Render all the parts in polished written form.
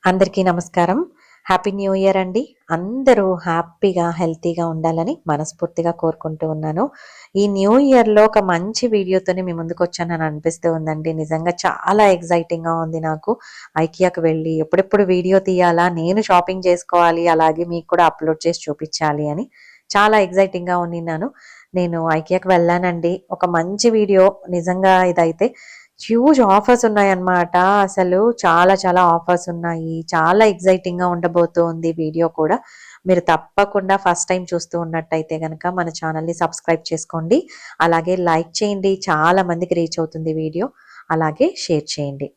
అందరికీ నమస్కారం. Happy new year అండి. అందరూ హ్యాపీగా, హెల్తీగా ఉండాలని మనస్ఫూర్తిగా కోరుకుంటూ ఉన్నాను. ఈ న్యూ ఇయర్‌లో ఒక మంచి వీడియోతోని మీ ముందుకొచ్చానని అనిపిస్తూ ఉందండి. నిజంగా చాలా ఎక్సైటింగ్‌గా ఉంది నాకు. ఐకియాకి వెళ్ళి ఎప్పుడెప్పుడు వీడియో తీయాలా, నేను షాపింగ్ చేసుకోవాలి, అలాగే మీకు కూడా అప్‌లోడ్ చేసి చూపించాలి అని చాలా ఎక్సైటింగ్‌గా ఉండిన్నాను. నేను ఐకియాకి వెళ్ళానండి. ఒక మంచి వీడియో నిజంగా ఇదైతే హ్యూజ్ ఆఫర్స్ ఉన్నాయన్నమాట. అసలు చాలా చాలా ఆఫర్స్ ఉన్నాయి. చాలా ఎక్సైటింగ్‌గా ఉండబోతోంది వీడియో కూడా. మీరు తప్పకుండా ఫస్ట్ టైమ్ చూస్తూ ఉన్నట్టయితే గనక మన ఛానల్‌ని సబ్స్క్రైబ్ చేసుకోండి. అలాగే లైక్ చేయండి. చాలా మందికి రీచ్ అవుతుంది వీడియో. అలాగే షేర్ చేయండి.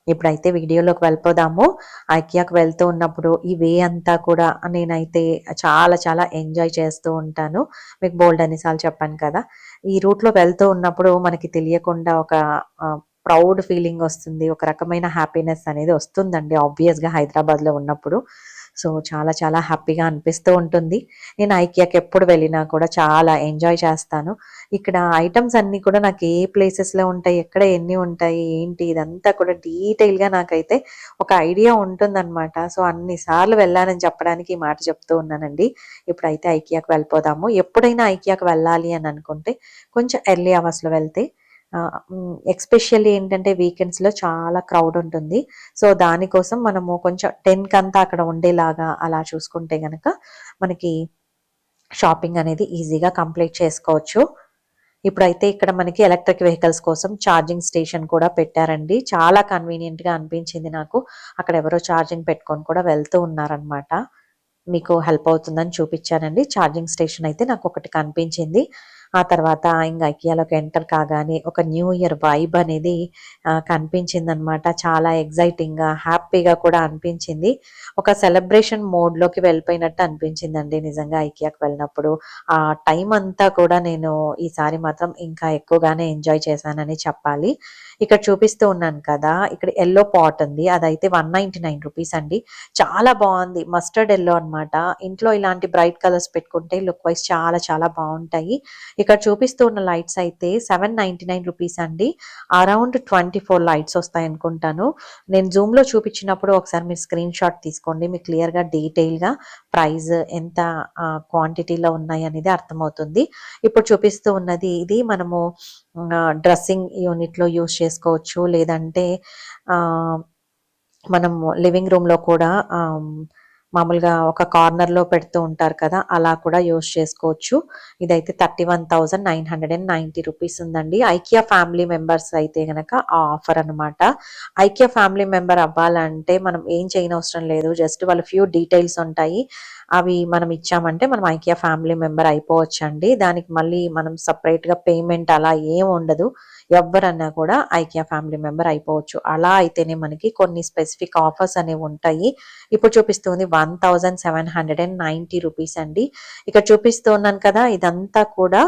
ఇప్పుడైతే వీడియోలోకి వెళ్ళిపోదాము. ఐకియాకి వెళ్తూ ఉన్నప్పుడు ఈ వే అంతా కూడా నేనైతే చాలా చాలా ఎంజాయ్ చేస్తూ ఉంటాను. మీకు బోలెడు అన్ని సార్లు చెప్పాను కదా! ఈ రూట్‌లో వెళ్తూ ఉన్నప్పుడు మనకి తెలియకుండా ఒక ప్రౌడ్ ఫీలింగ్ వస్తుంది. ఒక రకమైన హ్యాపీనెస్ అనేది వస్తుందండి ఆబ్వియస్‌గా హైదరాబాద్‌లో ఉన్నప్పుడు. సో, చాలా చాలా హ్యాపీగా అనిపిస్తూ ఉంటుంది. నేను ఐకియాకి ఎప్పుడు వెళ్ళినా కూడా చాలా ఎంజాయ్ చేస్తాను. ఇక్కడ ఐటెమ్స్ అన్నీ కూడా నాకు ఏ ప్లేసెస్‌లో ఉంటాయి, ఎక్కడ ఎన్ని ఉంటాయి, ఏంటి ఇదంతా కూడా డీటెయిల్‌గా నాకైతే ఒక ఐడియా ఉంటుందన్నమాట. సో, అన్ని సార్లు వెళ్ళానని చెప్పడానికి ఈ మాట చెప్తూ ఉన్నానండి. ఇప్పుడైతే ఐకియాకి వెళ్ళిపోదాము. ఎప్పుడైనా ఐకియాకి వెళ్ళాలి అని అనుకుంటే కొంచెం ఎర్లీ అవర్స్‌లో వెళ్తే ఎస్పెషల్లీ ఏంటంటే వీకెండ్స్‌లో చాలా క్రౌడ్ ఉంటుంది. సో, దానికోసం మనము కొంచెం 10 కంతా అక్కడ ఉండేలాగా అలా చూసుకుంటే గనక మనకి షాపింగ్ అనేది ఈజీగా కంప్లీట్ చేసుకోవచ్చు. ఇప్పుడైతే ఇక్కడ మనకి ఎలక్ట్రిక్ వెహికల్స్ కోసం ఛార్జింగ్ స్టేషన్ కూడా పెట్టారండి. చాలా కన్వీనియంట్‌గా అనిపించింది నాకు. అక్కడ ఎవరో ఛార్జింగ్ పెట్టుకొని కూడా వెళ్తూ ఉన్నారనమాట. మీకు హెల్ప్ అవుతుందని చూపించానండి. ఛార్జింగ్ స్టేషన్ అయితే నాకొకటి కనిపించింది. ఆ తర్వాత ఇంగ ఐకియాలోకి ఎంటర్ కాగానే ఒక న్యూ ఇయర్ వైబ్ అనేది కనిపించిందనమాట. చాలా ఎక్సైటింగ్‌గా, హ్యాపీగా కూడా అనిపించింది. ఒక సెలబ్రేషన్ మోడ్‌లోకి వెళ్ళిపోయినట్టు అనిపించిందండి నిజంగా ఐకియాకి వెళ్ళినప్పుడు. ఆ టైం అంతా కూడా నేను ఈసారి మాత్రం ఇంకా ఎక్కువగానే ఎంజాయ్ చేశానని చెప్పాలి. ఇక్కడ చూపిస్తూ ఉన్నాను కదా! ఇక్కడ యెల్లో పాట్ ఉంది. అదైతే ₹199 అండి. చాలా బావుంది. మస్టర్డ్ యెల్లో అనమాట. ఇంట్లో ఇలాంటి బ్రైట్ కలర్స్ పెట్టుకుంటే లుక్ వైస్ చాలా చాలా బావుంటాయి. ఇక్కడ చూపిస్తూ ఉన్న లైట్స్ అయితే ₹799 అండి. అరౌండ్ 24 లైట్స్ వస్తాయనుకుంటాను. నేను జూమ్‌లో చూపించినప్పుడు ఒకసారి మీరు స్క్రీన్ షాట్ తీసుకోండి. మీకు క్లియర్‌గా డీటెయిల్‌గా ప్రైస్ ఎంత క్వాంటిటీలో ఉన్నాయనేది అర్థమవుతుంది. ఇప్పుడు చూపిస్తూ ఉన్నది ఇది మనము డ్రెస్సింగ్ యూనిట్‌లో యూజ్ చేసుకోవచ్చు. లేదంటే ఆహ్, మనము లివింగ్ రూమ్‌లో కూడా మామూలుగా ఒక కార్నర్‌లో పెడుతూ ఉంటారు కదా! అలా కూడా యూజ్ చేసుకోవచ్చు. ఇదైతే ₹31,990 ఉందండి. ఐకియా ఫ్యామిలీ మెంబర్స్ అయితే గనక ఆ ఆఫర్ అనమాట. ఐకియా ఫ్యామిలీ మెంబర్ అవ్వాలంటే మనం ఏం చేయనవసరం లేదు. జస్ట్ వాళ్ళ ఫ్యూ డీటెయిల్స్ ఉంటాయి. అవి మనం ఇచ్చామంటే మనం ఐకియా ఫ్యామిలీ మెంబర్ అయిపోవచ్చండి. దానికి మళ్ళీ మనం సెపరేట్‌గా పేమెంట్ అలా ఏం ఉండదు. ఎవ్వరన్నా కూడా ఐకియా ఫ్యామిలీ మెంబర్ అయిపోవచ్చు. అలా అయితేనే మనకి కొన్ని స్పెసిఫిక్ ఆఫర్స్ అనేవి ఉంటాయి. ఇప్పుడు చూపిస్తుంది ₹1,790 అండి. ఇక్కడ చూపిస్తూ ఉన్నాను కదా! ఇదంతా కూడా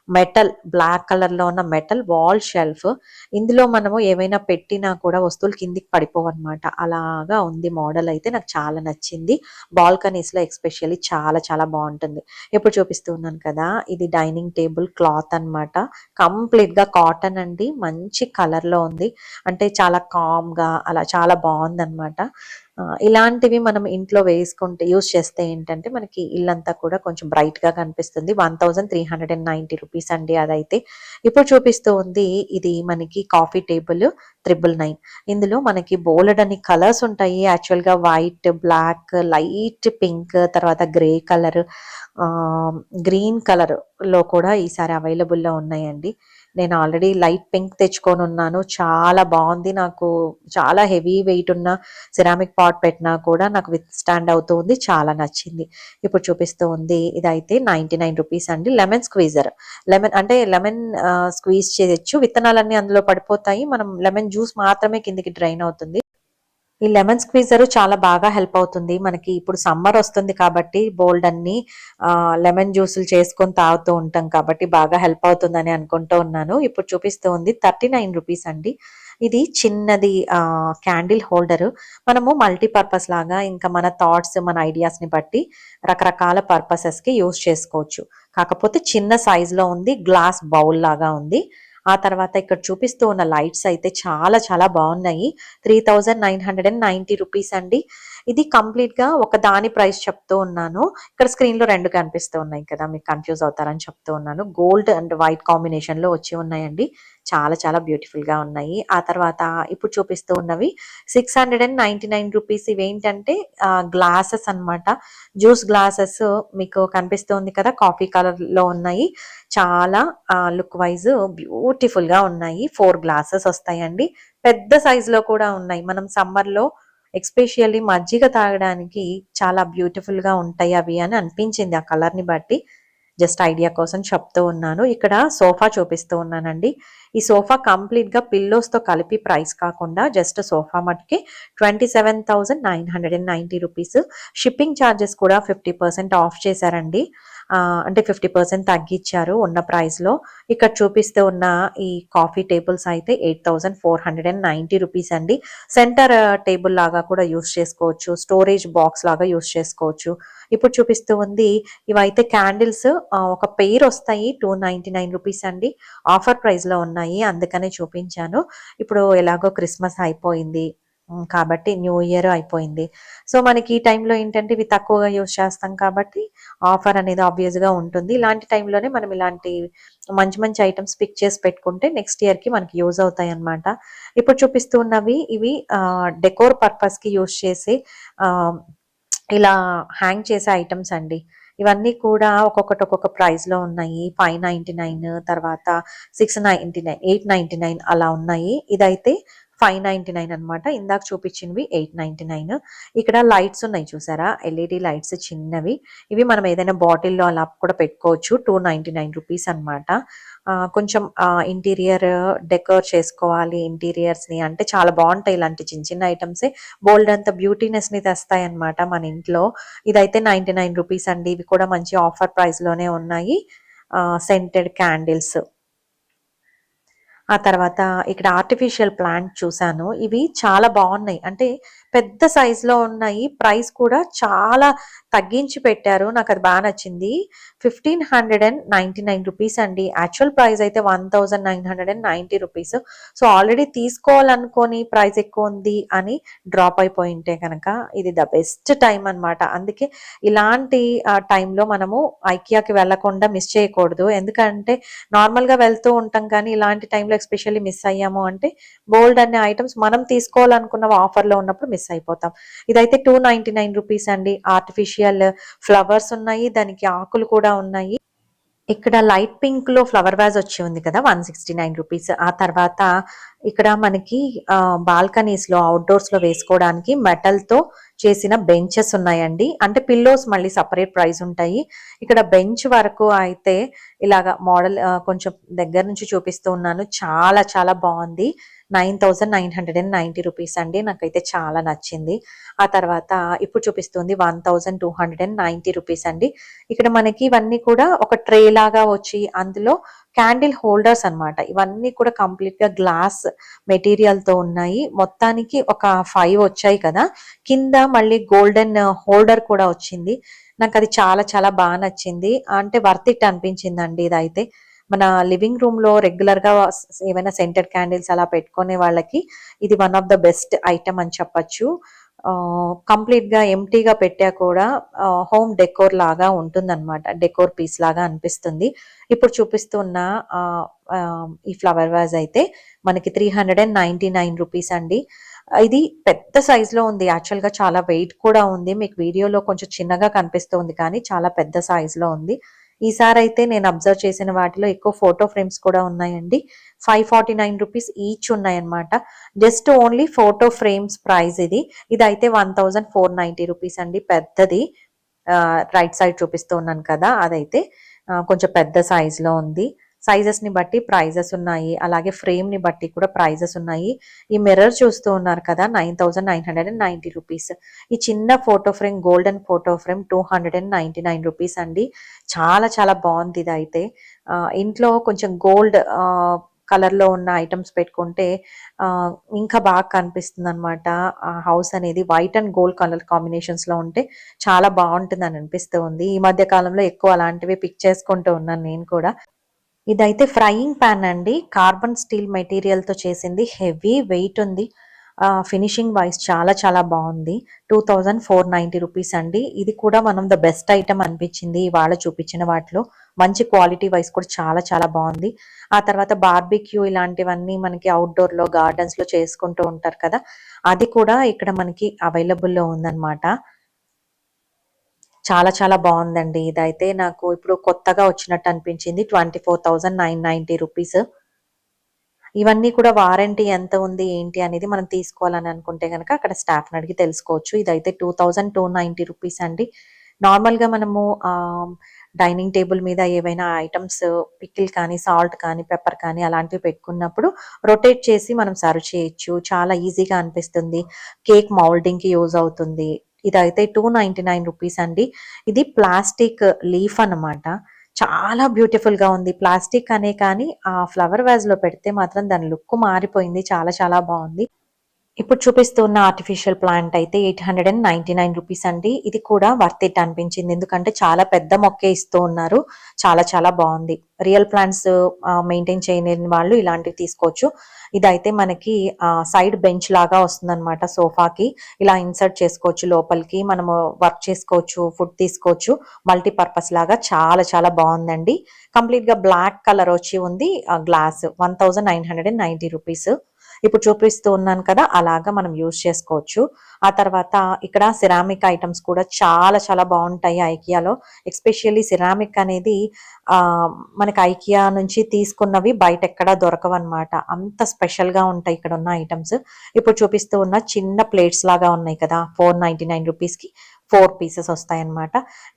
మెటల్ బ్లాక్ కలర్‌లో ఉన్న మెటల్ వాల్ షెల్ఫ్. ఇందులో మనము ఏవైనా పెట్టినా కూడా వస్తువులు కిందికి పడిపోవన్నమాట. అలాగా ఉంది మోడల్ అయితే నాకు చాలా నచ్చింది. బాల్కనీస్‌లో ఎస్పెషల్లీ చాలా చాలా బావుంటుంది. ఇప్పుడు చూపిస్తూ ఉన్నాను కదా! ఇది డైనింగ్ టేబుల్ క్లాత్ అన్నమాట. కంప్లీట్‌గా కాటన్ అండి. మంచి కలర్‌లో ఉంది. అంటే చాలా కామ్‌గా అలా చాలా బావుందన్నమాట. ఇలాంటివి మనం ఇంట్లో వేసుకుంటే యూజ్ చేస్తే ఏంటంటే మనకి ఇల్లంతా కూడా కొంచెం బ్రైట్‌గా కనిపిస్తుంది. ₹1,390 అండి అదైతే. ఇప్పుడు చూపిస్తూ ఉంది ఇది మనకి కాఫీ టేబుల్ 999. ఇందులో మనకి బోలెడన్ని కలర్స్ ఉంటాయి. యాక్చువల్‌గా వైట్, బ్లాక్, లైట్ పింక్, తర్వాత గ్రే కలర్, గ్రీన్ కలర్‌లో కూడా ఈసారి అవైలబుల్‌లో ఉన్నాయండి. నేను ఆల్రెడీ లైట్ పింక్ తెచ్చుకొనున్నాను. చాలా బావుంది. నాకు చాలా హెవీ వెయిట్ ఉన్న సిరామిక్ పాట్ పెట్టినా కూడా నాకు విత్‌స్టాండ్ అవుతూ ఉంది. చాలా నచ్చింది. ఇప్పుడు చూపిస్తూ ఉంది ఇదైతే ₹99 అండి. Lemon squeezer. లెమన్ అంటే లెమన్ స్క్వీజ్ చేయొచ్చు. విత్తనాలన్నీ అందులో పడిపోతాయి. మనం లెమన్ జ్యూస్ మాత్రమే కిందకి డ్రైన్ అవుతుంది. ఈ లెమన్ స్క్వీజరు చాలా బాగా హెల్ప్ అవుతుంది. మనకి ఇప్పుడు సమ్మర్ వస్తుంది కాబట్టి బోలెడన్ని లెమన్ జ్యూసులు చేసుకొని తాగుతూ ఉంటాం కాబట్టి బాగా హెల్ప్ అవుతుందని అనుకుంటూ ఉన్నాను. ఇప్పుడు చూపిస్తూ ఉంది ₹39 అండి. ఇది చిన్నది క్యాండిల్ హోల్డరు. మనము మల్టీపర్పస్ లాగా ఇంకా మన థాట్స్, మన ఐడియాస్‌ని బట్టి రకరకాల పర్పసెస్‌కి యూజ్ చేసుకోవచ్చు. కాకపోతే చిన్న సైజ్‌లో ఉంది. గ్లాస్ బౌల్ లాగా ఉంది. ఆ తర్వాత ఇక్కడ చూపిస్తూ ఉన్న లైట్స్ అయితే చాలా చాలా బావున్నాయి. ₹3,990 అండి. ఇది కంప్లీట్ గా ఒక దాని ప్రైస్ చెప్తూ ఉన్నాను. ఇక్కడ స్క్రీన్ లో 2 కనిపిస్తూ ఉన్నాయి కదా, మీకు కన్ఫ్యూజ్ అవుతారని చెప్తూ ఉన్నాను. గోల్డ్ అండ్ వైట్ కాంబినేషన్ లో వచ్చి ఉన్నాయండి. చాలా చాలా బ్యూటిఫుల్ గా ఉన్నాయి. ఆ తర్వాత ఇప్పుడు చూపిస్తూ ఉన్నవి 699 రూపీస్. ఇవేంటంటే గ్లాసెస్ అన్నమాట. జ్యూస్ గ్లాసెస్ మీకు కనిపిస్తుంది కదా, కాఫీ కలర్ లో ఉన్నాయి. చాలా లుక్ వైజ్ బ్యూటిఫుల్ గా ఉన్నాయి. 4 గ్లాసెస్ వస్తాయండి. పెద్ద సైజ్ లో కూడా ఉన్నాయి. మనం సమ్మర్ లో ఎక్స్పెషల్లీ మజ్జిగ తాగడానికి చాలా బ్యూటిఫుల్ గా ఉంటాయి అవి అని అనిపించింది ఆ కలర్ ని బట్టి. జస్ట్ ఐడియా కోసం చెప్తూ ఉన్నాను. ఇక్కడ సోఫా చూపిస్తూ ఉన్నానండి. ఈ సోఫా కంప్లీట్ గా పిల్లోస్ తో కలిపి ప్రైస్ కాకుండా జస్ట్ సోఫా మటుకి 27,990 రూపీస్. షిప్పింగ్ ఛార్జెస్ కూడా 50% ఆఫ్ చేశారండి. అంటే 50% తగ్గించారు ఉన్న ప్రైస్ లో. ఇక్కడ చూపిస్తూ ఉన్న ఈ కాఫీ టేబుల్స్ అయితే 8,490 రూపీస్ అండి. సెంటర్ టేబుల్ లాగా కూడా యూస్ చేసుకోవచ్చు, స్టోరేజ్ బాక్స్ లాగా యూస్ చేసుకోవచ్చు. ఇప్పుడు చూపిస్తూ ఉంది ఇవైతే క్యాండిల్స్ ఒక పెయిర్ వస్తాయి. 299 రూపీస్ అండి. ఆఫర్ ప్రైస్ లో ఉన్నాయి, అందుకనే చూపించాను. ఇప్పుడు ఎలాగో క్రిస్మస్ అయిపోయింది కాబట్టి న్యూ ఇయర్ అయిపోయింది. సో మనకి ఈ టైంలో ఏంటంటే ఇవి తక్కువగా యూస్ చేస్తాం కాబట్టి ఆఫర్ అనేది ఆబ్వియస్ గా ఉంటుంది. ఇలాంటి టైంలోనే మనం ఇలాంటి మంచి మంచి ఐటమ్స్ పిక్ చేసి పెట్టుకుంటే నెక్స్ట్ ఇయర్ కి మనకి యూజ్ అవుతాయి అన్నమాట. ఇప్పుడు చూపిస్తున్నవి ఇవి డెకోర్ పర్పస్ కి యూస్ చేసి ఇలా హ్యాంగ్ చేసే ఐటమ్స్ అండి. ఇవన్నీ కూడా ఒక్కొక్కటి ఒక్కొక్క ప్రైస్ లో ఉన్నాయి. 599, తర్వాత 699, 899 అలా ఉన్నాయి. ఇదైతే 599 అనమాట. ఇందాక చూపించినవి 899. ఇక్కడ లైట్స్ ఉన్నాయి చూసారా, ఎల్ఈడి లైట్స్ చిన్నవి. ఇవి మనం ఏదైనా బాటిల్లో అలా కూడా పెట్టుకోవచ్చు. 299 రూపీస్ అనమాట. కొంచెం ఇంటీరియర్ డెకోర్ చేసుకోవాలి ఇంటీరియర్స్ ని అంటే చాలా బాగుంటాయి. ఇలాంటి చిన్న చిన్న ఐటమ్సే బోల్డ్ అంత బ్యూటీనెస్ ని తెస్తాయి అనమాట మన ఇంట్లో. ఇదైతే 99 రూపీస్ అండి. ఇవి కూడా మంచి ఆఫర్ ప్రైస్ లోనే ఉన్నాయి. Scented candles. ఆ తర్వాత ఇక్కడ ఆర్టిఫిషియల్ ప్లాంట్ చూసాను. ఇవి చాలా బాగున్నాయి, అంటే పెద్ద సైజ్ లో ఉన్నాయి. ప్రైస్ కూడా చాలా తగ్గించి పెట్టారు, నాకు అది బాగా నచ్చింది. 1,599 రూపీస్ అండి. యాక్చువల్ ప్రైస్ అయితే 1,990 రూపీస్. సో ఆల్రెడీ తీసుకోవాలనుకొని ప్రైస్ ఎక్కువ ఉంది అని డ్రాప్ అయిపోయి ఉంటే కనుక ఇది ద బెస్ట్ టైం అన్నమాట. అందుకే ఇలాంటి టైంలో మనము ఐకియాకి వెళ్లకుండా మిస్ చేయకూడదు. ఎందుకంటే నార్మల్ గా వెళ్తూ ఉంటాం కానీ ఇలాంటి టైంలో ఎస్పెషల్లీ మిస్ అయ్యాము అంటే బోల్డ్ అనే ఐటమ్స్ మనం తీసుకోవాలనుకున్న ఆఫర్ లో ఉన్నప్పుడు మిస్ అయిపోతాం. ఇదైతే 299 రూపీస్ అండి. ఆర్టిఫిషియల్ ఫ్లవర్స్ ఉన్నాయి, దానికి ఆకులు కూడా ఉన్నాయి. ఇక్కడ లైట్ పింక్ లో ఫ్లవర్ వాజ్ వచ్చి ఉంది కదా, 169 రూపీస్. ఆ తర్వాత ఇక్కడ మనకి బాల్కనీస్ లో అవుట్డోర్స్ లో వేసుకోవడానికి మెటల్ తో చేసిన బెంచెస్ ఉన్నాయండి. అంటే పిల్లోస్ మళ్ళీ సపరేట్ ప్రైస్ ఉంటాయి. ఇక్కడ బెంచ్ వరకు అయితే ఇలాగా మోడల్ కొంచెం దగ్గర నుంచి చూపిస్తూ ఉన్నాను. చాలా చాలా బాగుంది. 9,990 రూపీస్ అండి. నాకైతే చాలా నచ్చింది. ఆ తర్వాత ఇప్పుడు చూపిస్తుంది 1,290 రూపీస్ అండి. ఇక్కడ మనకి ఇవన్నీ కూడా ఒక ట్రే లాగా వచ్చి అందులో క్యాండిల్ హోల్డర్స్ అన్నమాట. ఇవన్నీ కూడా కంప్లీట్ గా గ్లాస్ మెటీరియల్ తో ఉన్నాయి. మొత్తానికి ఒక 5 వచ్చాయి కదా. కింద మళ్ళీ గోల్డెన్ హోల్డర్ కూడా వచ్చింది. నాకు అది చాలా చాలా బాగా నచ్చింది, అంటే వర్త్ ఇట్ అనిపించిందండి. ఇదైతే మన లివింగ్ రూమ్ లో రెగ్యులర్ గా ఏమైనా సెంటెడ్ క్యాండిల్స్ అలా పెట్టుకునే వాళ్ళకి ఇది one of the best item అని చెప్పచ్చు. కంప్లీట్ గా ఎంటీగా పెట్టా కూడా హోమ్ డెకోర్ లాగా ఉంటుందన్నమాట. డెకోర్ పీస్ లాగా అనిపిస్తుంది. ఇప్పుడు చూపిస్తున్న ఈ ఫ్లవర్ వాజ్ అయితే మనకి 399 రూపీస్ అండి. ఇది పెద్ద సైజ్ లో ఉంది. యాక్చువల్ గా చాలా వెయిట్ కూడా ఉంది. మీకు వీడియోలో కొంచెం చిన్నగా కనిపిస్తుంది కానీ చాలా పెద్ద సైజ్ లో ఉంది. ఈసారి అయితే నేను అబ్జర్వ్ చేసిన వాటిలో ఎక్కువ ఫోటో ఫ్రేమ్స్ కూడా ఉన్నాయండి. 549 రూపీస్ ఈచ్ ఉన్నాయన్నమాట. Just only photo frames price ఇది. ఇదైతే 1,490 రూపీస్ అండి. పెద్దది రైట్ సైడ్ చూపిస్తూ ఉన్నాను కదా, అదైతే కొంచెం పెద్ద సైజ్ లో ఉంది. సైజెస్ ని బట్టి ప్రైజెస్ ఉన్నాయి, అలాగే ఫ్రేమ్ ని బట్టి కూడా ప్రైజెస్ ఉన్నాయి. ఈ మిర్రర్ చూస్తూ ఉన్నారు కదా, 9,990 రూపీస్. ఈ చిన్న photo frame, golden photo frame 299 rupees అండి. చాలా చాలా బాగుంది. ఇది అయితే ఇంట్లో కొంచెం గోల్డ్ కలర్ లో ఉన్న ఐటమ్స్ పెట్టుకుంటే ఇంకా బాగా కనిపిస్తుంది అనమాట. హౌస్ అనేది white and gold colour combinations లో ఉంటే చాలా బాగుంటుంది అని అనిపిస్తూ ఉంది. ఈ మధ్య కాలంలో ఎక్కువ అలాంటివి పిక్ చేసుకుంటూ ఉన్నాను నేను కూడా. ఇదైతే ఫ్రైయింగ్ పాన్ అండి. కార్బన్ స్టీల్ మెటీరియల్ తో చేసింది. హెవీ వెయిట్ ఉంది. ఫినిషింగ్ వైస్ చాలా చాలా బాగుంది. 2490 రూపీస్ అండి. ఇది కూడా మనం ద బెస్ట్ ఐటమ్ అనిపించింది ఇవాళ చూపించిన వాటిలో. మంచి క్వాలిటీ వైస్ కూడా చాలా చాలా బాగుంది. ఆ తర్వాత బార్బిక్యూ ఇలాంటివన్నీ మనకి అవుట్డోర్ లో గార్డెన్స్ లో చేసుకుంటూ ఉంటారు కదా, అది కూడా ఇక్కడ మనకి అవైలబుల్లో ఉందన్నమాట. చాలా చాలా బాగుందండి. ఇదైతే నాకు ఇప్పుడు కొత్తగా వచ్చినట్టు అనిపించింది. 24,990 రూపీస్. ఇవన్నీ కూడా వారంటీ ఎంత ఉంది ఏంటి అనేది మనం తీసుకోవాలని అనుకుంటే గనక అక్కడ స్టాఫ్‌ని అడిగి తెలుసుకోవచ్చు. ఇదైతే 2290 రూపీస్ అండి. నార్మల్‌గా మనము డైనింగ్ టేబుల్ మీద ఏవైనా ఐటెమ్స్ పికిల్ కానీ, సాల్ట్ కానీ, పెప్పర్ కానీ అలాంటివి పెట్టుకున్నప్పుడు రొటేట్ చేసి మనం సర్వ్ చేయొచ్చు. చాలా ఈజీగా అనిపిస్తుంది. కేక్ మౌల్డింగ్‌కి యూజ్ అవుతుంది. ఇదైతే 299 రూపీస్ అండి. ఇది ప్లాస్టిక్ లీఫ్ అన్నమాట. చాలా బ్యూటిఫుల్ గా ఉంది. ప్లాస్టిక్ అనే కానీ ఆ ఫ్లవర్ వాజ్ లో పెడితే మాత్రం దాని లుక్ మారిపోయింది. చాలా చాలా బాగుంది. ఇప్పుడు చూపిస్తున్న ఆర్టిఫిషియల్ ప్లాంట్ అయితే 899 రూపీస్ అండి. ఇది కూడా వర్త్ ఇట్ అనిపించింది. ఎందుకంటే చాలా పెద్ద మొక్కే ఇస్తూ ఉన్నారు. చాలా చాలా బాగుంది. రియల్ ప్లాంట్స్ మెయింటైన్ చేయలేని వాళ్ళు ఇలాంటివి తీసుకోవచ్చు. ఇదైతే మనకి సైడ్ బెంచ్ లాగా వస్తుందన్నమాట. సోఫాకి ఇలా ఇన్సర్ట్ చేసుకోవచ్చు, లోపలికి మనము వర్క్ చేసుకోవచ్చు, ఫుడ్ తీసుకోవచ్చు. మల్టీపర్పస్ లాగా చాలా చాలా బాగుందండి. కంప్లీట్ గా బ్లాక్ కలర్ వచ్చి ఉంది. Glass 1990 rupees. ఇప్పుడు చూపిస్తూ ఉన్నాను కదా, అలాగా మనం యూజ్ చేసుకోవచ్చు. ఆ తర్వాత ఇక్కడ సిరామిక్ ఐటమ్స్ కూడా చాలా చాలా బాగుంటాయి ఐకియాలో. ఎస్పెషల్లీ సిరామిక్ అనేది ఆ మనకి ఐకియా నుంచి తీసుకున్నవి బయట ఎక్కడా దొరకవన్నమాట. అంత స్పెషల్ గా ఉంటాయి ఇక్కడ ఉన్న ఐటమ్స్. ఇప్పుడు చూపిస్తూ ఉన్న చిన్న ప్లేట్స్ లాగా ఉన్నాయి కదా, 499 రూపీస్ కి 4 పీసెస్ వస్తాయన్నమాట.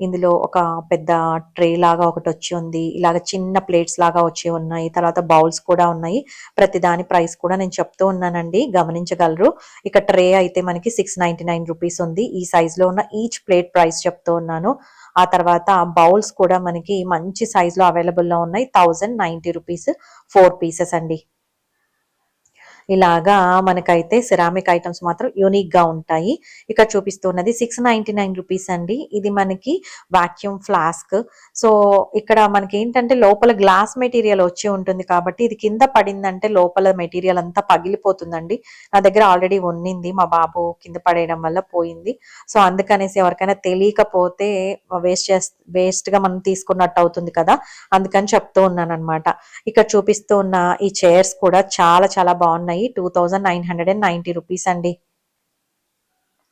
ఇందులో ఒక పెద్ద ట్రే లాగా ఒకటి వచ్చి ఉంది. ఇలాగ చిన్న ప్లేట్స్ లాగా వచ్చి ఉన్నాయి. తర్వాత బౌల్స్ కూడా ఉన్నాయి. ప్రతి దాని ప్రైస్ కూడా నేను చెప్తూ ఉన్నానండి, గమనించగలరు. ఇక ట్రే అయితే మనకి 699 రూపీస్ ఉంది. ఈ సైజ్ లో ఉన్న ఈచ్ ప్లేట్ ప్రైస్ చెప్తూ ఉన్నాను. ఆ తర్వాత బౌల్స్ కూడా మనకి మంచి సైజ్ లో అవైలబుల్ లో ఉన్నాయి. 1090 రూపీస్ 4 పీసెస్ అండి. ఇలాగా మనకైతే సిరామిక్ ఐటమ్స్ మాత్రం యూనిక్ గా ఉంటాయి. ఇక్కడ చూపిస్తున్నది 699 రూపీస్ అండి. ఇది మనకి వాక్యూమ్ ఫ్లాస్క్. సో ఇక్కడ మనకి ఏంటంటే లోపల గ్లాస్ మెటీరియల్ వచ్చి ఉంటుంది కాబట్టి ఇది కింద పడిందంటే లోపల మెటీరియల్ అంతా పగిలిపోతుందండి. నా దగ్గర ఆల్రెడీ ఉన్నింది, మా బాబు కింద పడేయడం వల్ల పోయింది. సో అందుకనేసి ఎవరికైనా తెలియకపోతే వేస్ట్ గా మనం తీసుకున్నట్టు అవుతుంది కదా, అందుకని చెప్తూ ఉన్నాను అనమాట. ఇక్కడ చూపిస్తూ ఉన్న ఈ చైర్స్ కూడా చాలా చాలా బాగున్నాయి. 2990 రూపీస్ అండి.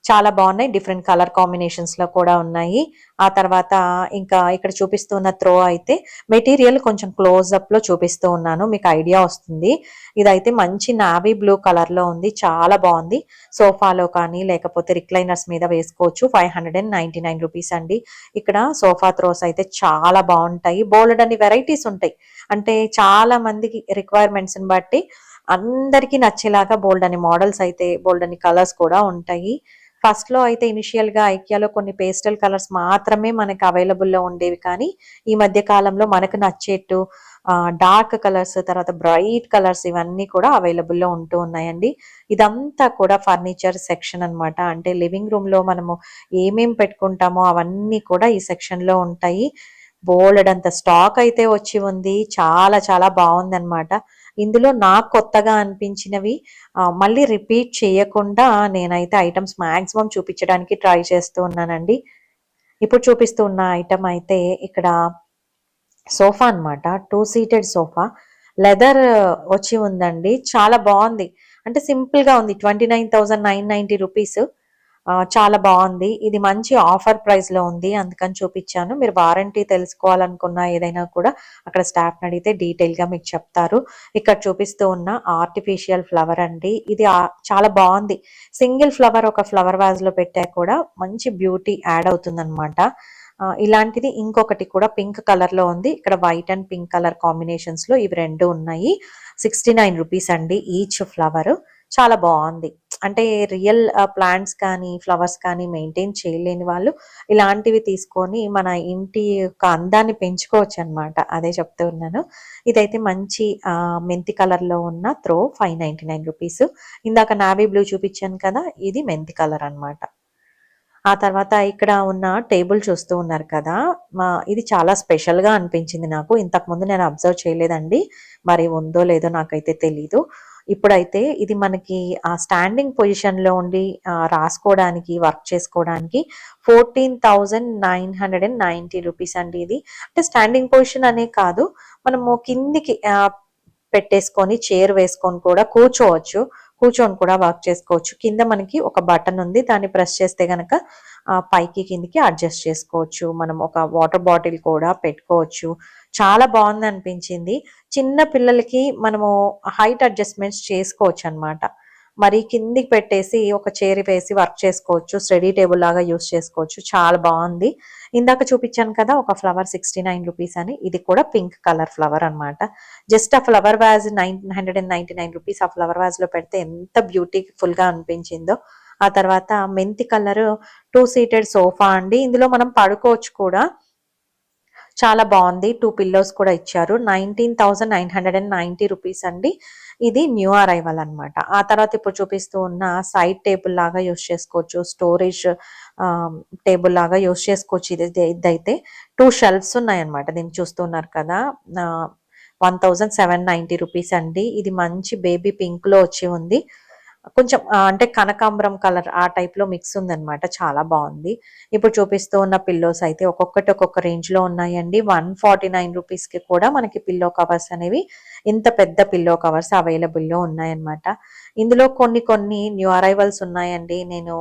చాలా బాగున్నాయి. డిఫరెంట్ కలర్ కాంబినేషన్స్ లో కూడా ఉన్నాయి. ఆ తర్వాత ఇంకా ఇక్కడ చూపిస్తున్న త్రో అయితే మెటీరియల్ కొంచెం క్లోజ్ అప్ లో చూపిస్తూ ఉన్నాను, మీకు ఐడియా వస్తుంది. ఇదైతే మంచి నావీ బ్లూ కలర్ లో ఉంది. చాలా బాగుంది. సోఫాలో కానీ లేకపోతే రిక్లైనర్స్ మీద వేసుకోవచ్చు. 599 రూపీస్ అండి. ఇక్కడ సోఫా త్రోస్ అయితే చాలా బాగుంటాయి. బోల్డ్ అని వెరైటీస్ ఉంటాయి. అంటే చాలా మందికి రిక్వైర్మెంట్స్ బట్టి అందరికీ నచ్చేలాగా బోల్డ్ అని మోడల్స్ అయితే బోల్డ్ అని కలర్స్ కూడా ఉంటాయి. ఫస్ట్ లో అయితే ఇనిషియల్ గా ఐకియాలో కొన్ని పేస్టల్ కలర్స్ మాత్రమే మనకి అవైలబుల్ లో ఉండేవి, కానీ ఈ మధ్య కాలంలో మనకు నచ్చేట్టు డార్క్ కలర్స్, తర్వాత బ్రైట్ కలర్స్ ఇవన్నీ కూడా అవైలబుల్ లో ఉంటూ ఉన్నాయండి. ఇదంతా కూడా ఫర్నిచర్ సెక్షన్ అన్నమాట. అంటే లివింగ్ రూమ్ లో మనము ఏమేం పెట్టుకుంటామో అవన్నీ కూడా ఈ సెక్షన్ లో ఉంటాయి. బోలెడంత స్టాక్ అయితే వచ్చి ఉంది. చాలా చాలా బాగుందన్నమాట. ఇందులో నాకు కొత్తగా అనిపించినవి మళ్ళీ రిపీట్ చేయకుండా నేనైతే ఐటమ్స్ మాక్సిమం చూపించడానికి ట్రై చేస్తూ ఉన్నానండి. ఇప్పుడు చూపిస్తూ ఉన్న ఐటమ్ అయితే ఇక్కడ సోఫా అన్నమాట. 2 సీటెడ్ సోఫా. లెదర్ వచ్చి ఉందండి. చాలా బాగుంది. అంటే సింపుల్ గా ఉంది. 29,990 రూపీస్. చాలా బాగుంది. ఇది మంచి ఆఫర్ ప్రైస్ లో ఉంది, అందుకని చూపించాను. మీరు వారంటీ తెలుసుకోవాలనుకున్నా ఏదైనా కూడా అక్కడ స్టాఫ్ అడిగితే డీటెయిల్ గా మీకు చెప్తారు. ఇక్కడ చూపిస్తూ ఉన్న ఆర్టిఫిషియల్ ఫ్లవర్ అండి. ఇది చాలా బాగుంది. సింగిల్ ఫ్లవర్ ఒక ఫ్లవర్ వాజ్ లో పెట్టా కూడా మంచి బ్యూటీ యాడ్ అవుతుంది అనమాట. ఇలాంటిది ఇంకొకటి కూడా పింక్ కలర్ లో ఉంది. ఇక్కడ white and pink colour combinations లో ఇవి రెండు ఉన్నాయి. 69 రూపీస్ అండి ఈచ్ ఫ్లవర్. చాలా బాగుంది. అంటే రియల్ ప్లాంట్స్ కానీ ఫ్లవర్స్ కానీ మెయింటైన్ చేయలేని వాళ్ళు ఇలాంటివి తీసుకొని మన ఇంటి యొక్క అందాన్ని పెంచుకోవచ్చు అనమాట. అదే చెప్తూ ఉన్నాను. ఇదైతే మంచి మెంతి కలర్ లో ఉన్న త్రో 599 రూపీస్. ఇందాక నావీ బ్లూ చూపించాను కదా, ఇది మెంతి కలర్ అన్నమాట. ఆ తర్వాత ఇక్కడ ఉన్న టేబుల్ చూస్తూ ఉన్నారు కదా, ఇది చాలా స్పెషల్ గా అనిపించింది నాకు. ఇంతకు ముందు నేను అబ్జర్వ్ చేయలేదండి, మరి ఉందో లేదో నాకైతే తెలీదు. ఇప్పుడైతే ఇది మనకి స్టాండింగ్ పొజిషన్లో ఉండి రాసుకోవడానికి వర్క్ చేసుకోవడానికి 14,990 రూపీస్ అండి. ఇది అంటే స్టాండింగ్ పొజిషన్ అనే కాదు, మనము కిందికి పెట్టేసుకొని చైర్ వేసుకొని కూడా కూర్చొని కూడా వర్క్ చేసుకోవచ్చు. కింద మనకి ఒక బటన్ ఉంది, దాన్ని ప్రెస్ చేస్తే గనక పైకి కిందికి అడ్జస్ట్ చేసుకోవచ్చు. మనం ఒక వాటర్ బాటిల్ కూడా పెట్టుకోవచ్చు. చాలా బాగుంది అనిపించింది. చిన్న పిల్లలకి మనము హైట్ అడ్జస్ట్మెంట్స్ చేసుకోవచ్చు అనమాట. మరి కిందికి పెట్టేసి ఒక చైర్ వేసి వర్క్ చేసుకోవచ్చు. స్టడీ టేబుల్ లాగా యూస్ చేసుకోవచ్చు. చాలా బాగుంది. ఇందాక చూపించాను కదా ఒక ఫ్లవర్ 69 రూపీస్ అని, ఇది కూడా పింక్ కలర్ ఫ్లవర్ అనమాట. జస్ట్ ఆ ఫ్లవర్ వ్యాజ్ 999 రూపీస్ ఆ ఫ్లవర్ వ్యాజ్ లో పెడితే ఎంత బ్యూటిఫుల్ గా అనిపించిందో. ఆ తర్వాత మెంతి కలర్ 2 సీటెడ్ సోఫా అండి. ఇందులో మనం పడుకోవచ్చు కూడా. చాలా బాగుంది. 2 పిల్లోస్ కూడా ఇచ్చారు. 19,990 రూపీస్ అండి. ఇది న్యూ అరైవల్ అనమాట. ఆ తర్వాత ఇప్పుడు చూపిస్తూ ఉన్న సైడ్ టేబుల్ లాగా యూస్ చేసుకోవచ్చు. స్టోరేజ్ టేబుల్ లాగా యూస్ చేసుకోవచ్చు. ఇదైతే 2 షెల్ఫ్స్ ఉన్నాయన్నమాట. దీన్ని చూస్తున్నారు కదా. 1,790 రూపీస్ అండి. ఇది మంచి బేబీ పింక్ లో వచ్చి ఉంది. కొంచెం అంటే కనకాంబరం కలర్ ఆ టైప్ లో మిక్స్ ఉందన్నమాట. చాలా బాగుంది. ఇప్పుడు చూపిస్తూ ఉన్న పిల్లోస్ అయితే ఒక్కొక్కటి ఒక్కొక్క రేంజ్ లో ఉన్నాయండి. 149 రూపీస్ కి కూడా మనకి పిల్లో కవర్స్ అనేవి, ఇంత పెద్ద పిల్లో కవర్స్ అవైలబుల్ లో ఉన్నాయన్నమాట. ఇందులో కొన్ని న్యూ అరైవల్స్ ఉన్నాయండి. నేను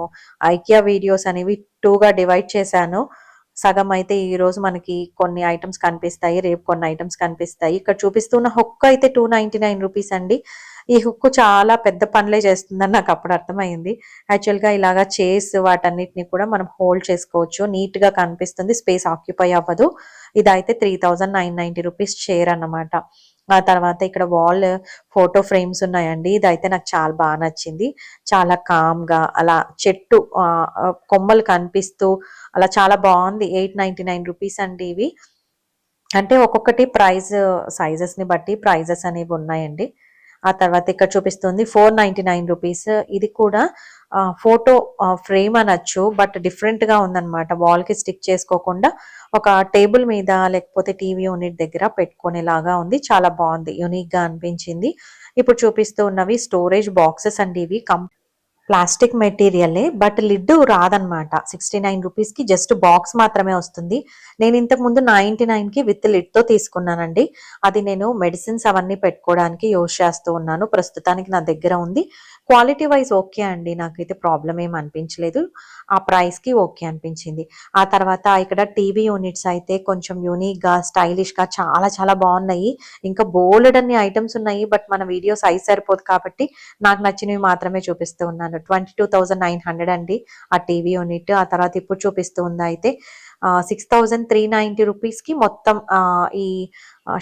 ఐకియా వీడియోస్ అనేవి 2 గా డివైడ్ చేశాను. సగం అయితే ఈ రోజు మనకి కొన్ని ఐటమ్స్ కనిపిస్తాయి, రేపు కొన్ని ఐటమ్స్ కనిపిస్తాయి. ఇక్కడ చూపిస్తున్న హుక్ అయితే 299 రూపీస్ అండి. ఈ హుక్ చాలా పెద్ద పనులే చేస్తుందని నాకు అప్పుడు అర్థమైంది. యాక్చువల్ గా ఇలాగా చైర్స్ వాటన్నిటిని కూడా మనం హోల్డ్ చేసుకోవచ్చు. నీట్ గా కనిపిస్తుంది, స్పేస్ ఆక్యుపై అవ్వదు. ఇదైతే 3,990 రూపీస్ చైర్ అన్నమాట. ఆ తర్వాత ఇక్కడ వాల్ ఫోటో ఫ్రేమ్స్ ఉన్నాయండి. ఇదైతే నాకు చాలా బాగా నచ్చింది. చాలా కామ్ గా అలా చెట్టు కొమ్మలు కనిపిస్తూ అలా చాలా బాగుంది. 899 రూపీస్ అండి ఇవి. అంటే ఒక్కొక్కటి ప్రైస్ సైజెస్ ని బట్టి ప్రైజెస్ అనేవి ఉన్నాయండి. ఆ తర్వాత ఇక్కడ చూపిస్తుంది 499 రూపీస్. ఇది కూడా ఫోటో ఫ్రేమ్ అనొచ్చు, బట్ డిఫరెంట్ గా ఉందన్నమాట. వాల్ కి స్టిక్ చేసుకోకుండా ఒక టేబుల్ మీద లేకపోతే టీవీ యూనిట్ దగ్గర పెట్టుకునేలాగా ఉంది. చాలా బాగుంది, యూనిక్ గా అనిపించింది. ఇప్పుడు చూపిస్తూ ఉన్నవి స్టోరేజ్ బాక్సెస్ అండి. ఇవి ప్లాస్టిక్ మెటీరియలే, బట్ లిడ్ రాదనమాట. 69 రూపీస్ కి జస్ట్ బాక్స్ మాత్రమే వస్తుంది. నేను ఇంతకు ముందు 99 కి విత్ లిడ్ తో తీసుకున్నానండి. అది నేను మెడిసిన్స్ అవన్నీ పెట్టుకోవడానికి యూజ్ చేస్తూ ఉన్నాను. ప్రస్తుతానికి నా దగ్గర ఉంది. క్వాలిటీ వైజ్ ఓకే అండి, నాకైతే ప్రాబ్లం ఏం అనిపించలేదు. ఆ ప్రైస్ కి ఓకే అనిపించింది. ఆ తర్వాత ఇక్కడ టీవీ యూనిట్స్ అయితే కొంచెం యూనిక్ గా స్టైలిష్ గా చాలా చాలా బాగున్నాయి. ఇంకా బోల్డ్ అన్ని ఐటమ్స్ ఉన్నాయి, బట్ మన వీడియో సైజ్ సరిపోదు కాబట్టి నాకు నచ్చినవి మాత్రమే చూపిస్తూ ఉన్నాను. 22,900 అండి ఆ టీవీ యూనిట్. ఆ తర్వాత ఇప్పుడు చూపిస్తూ ఉంది అయితే 6,390 రూపీస్ కి మొత్తం ఈ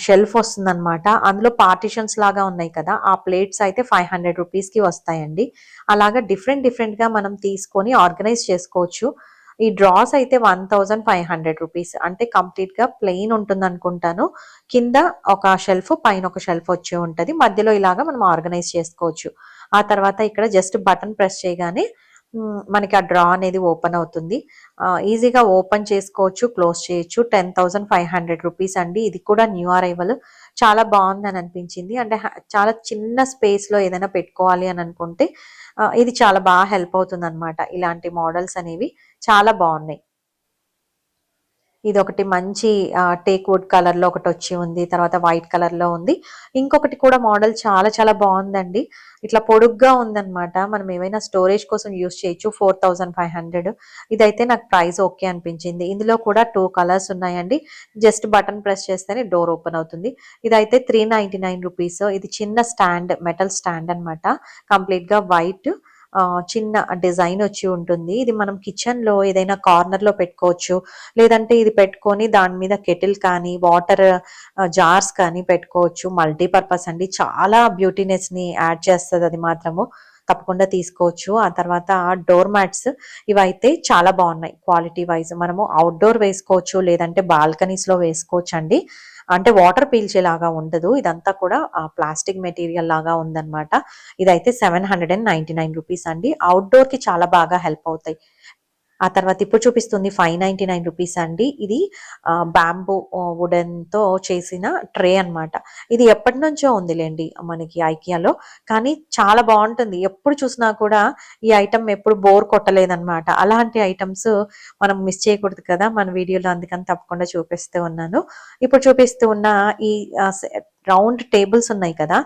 షెల్ఫ్ వస్తుంది అనమాట. అందులో పార్టిషన్స్ లాగా ఉన్నాయి కదా, ఆ ప్లేట్స్ అయితే 500 రూపీస్ కి వస్తాయండి. అలాగా డిఫరెంట్ గా మనం తీసుకొని ఆర్గనైజ్ చేసుకోవచ్చు. ఈ డ్రాస్ అయితే 1,500 రూపీస్, అంటే కంప్లీట్ గా ప్లెయిన్ ఉంటుంది అనుకుంటాను. కింద ఒక షెల్ఫ్, పైన ఒక షెల్ఫ్ వచ్చి ఉంటది. మధ్యలో ఇలాగా మనం ఆర్గనైజ్ చేసుకోవచ్చు. ఆ తర్వాత ఇక్కడ జస్ట్ బటన్ ప్రెస్ చేయగానే మనకి ఆ డ్రా అనేది ఓపెన్ అవుతుంది. ఈజీగా ఓపెన్ చేసుకోవచ్చు, క్లోజ్ చేయొచ్చు. 10,500 రూపీస్ అండి. ఇది కూడా న్యూ అరైవల్. చాలా బాగుంది అని అనిపించింది. అంటే చాలా చిన్న స్పేస్ లో ఏదైనా పెట్టుకోవాలి అని అనుకుంటే ఇది చాలా బాగా హెల్ప్ అవుతుంది అనమాట. ఇలాంటి మోడల్స్ అనేవి చాలా బాగున్నాయి. ఇది ఒకటి మంచి టేక్ వుడ్ కలర్ లో ఒకటి వచ్చి ఉంది. తర్వాత వైట్ కలర్ లో ఉంది. ఇంకొకటి కూడా మోడల్ చాలా చాలా బాగుందండి. ఇట్లా పొడుగ్గా ఉందన్నమాట. మనం ఏమైనా స్టోరేజ్ కోసం యూస్ చేయొచ్చు. 4,500. ఇదైతే నాకు ప్రైస్ ఓకే అనిపించింది. ఇందులో కూడా 2 కలర్స్ ఉన్నాయండి. జస్ట్ బటన్ ప్రెస్ చేస్తేనే డోర్ ఓపెన్ అవుతుంది. ఇదైతే 399 రూపీస్. ఇది చిన్న స్టాండ్, మెటల్ స్టాండ్ అనమాట. కంప్లీట్ గా వైట్ చిన్న డిజైన్ వచ్చి ఉంటుంది. ఇది మనం కిచెన్ లో ఏదైనా కార్నర్ లో పెట్టుకోవచ్చు. లేదంటే ఇది పెట్టుకొని దాని మీద కెటిల్ కానీ వాటర్ జార్స్ కానీ పెట్టుకోవచ్చు. మల్టీపర్పస్ అండి. చాలా బ్యూటీనెస్ ని యాడ్ చేస్తుంది అది మాత్రము. తప్పకుండా తీసుకోవచ్చు. ఆ తర్వాత డోర్ మ్యాట్స్ ఇవైతే చాలా బాగున్నాయి. క్వాలిటీ వైజ్ మనము అవుట్డోర్ వేసుకోవచ్చు, లేదంటే బాల్కనీస్ లో వేసుకోవచ్చు అండి. అంటే వాటర్ పీల్చేలాగా ఉండదు. ఇదంతా కూడా ప్లాస్టిక్ మెటీరియల్ లాగా ఉందన్నమాట. ఇదైతే 799 రూపీస్ అండి. అవుట్డోర్ కి చాలా బాగా హెల్ప్ అవుతాయి. ఆ తర్వాత ఇప్పుడు చూపిస్తుంది 599 రూపీస్ అండి. ఇది బ్యాంబూ వుడెన్‌తో చేసిన ట్రే అన్నమాట. ఇది ఎప్పటినుంచో ఉందిలెండి మనకి ఐకియాలో. కానీ చాలా బావుంటుంది. ఎప్పుడు చూసినా కూడా ఈ ఐటెమ్ ఎప్పుడు బోర్ కొట్టలేదన్నమాట. అలాంటి ఐటెమ్స్ మనం మిస్ చేయకూడదు కదా! మన వీడియోలో అందుకని తప్పకుండా చూపిస్తూ ఉన్నాను. ఇప్పుడు చూపిస్తూ ఉన్న ఈ రౌండ్ టేబుల్స్ ఉన్నాయి కదా!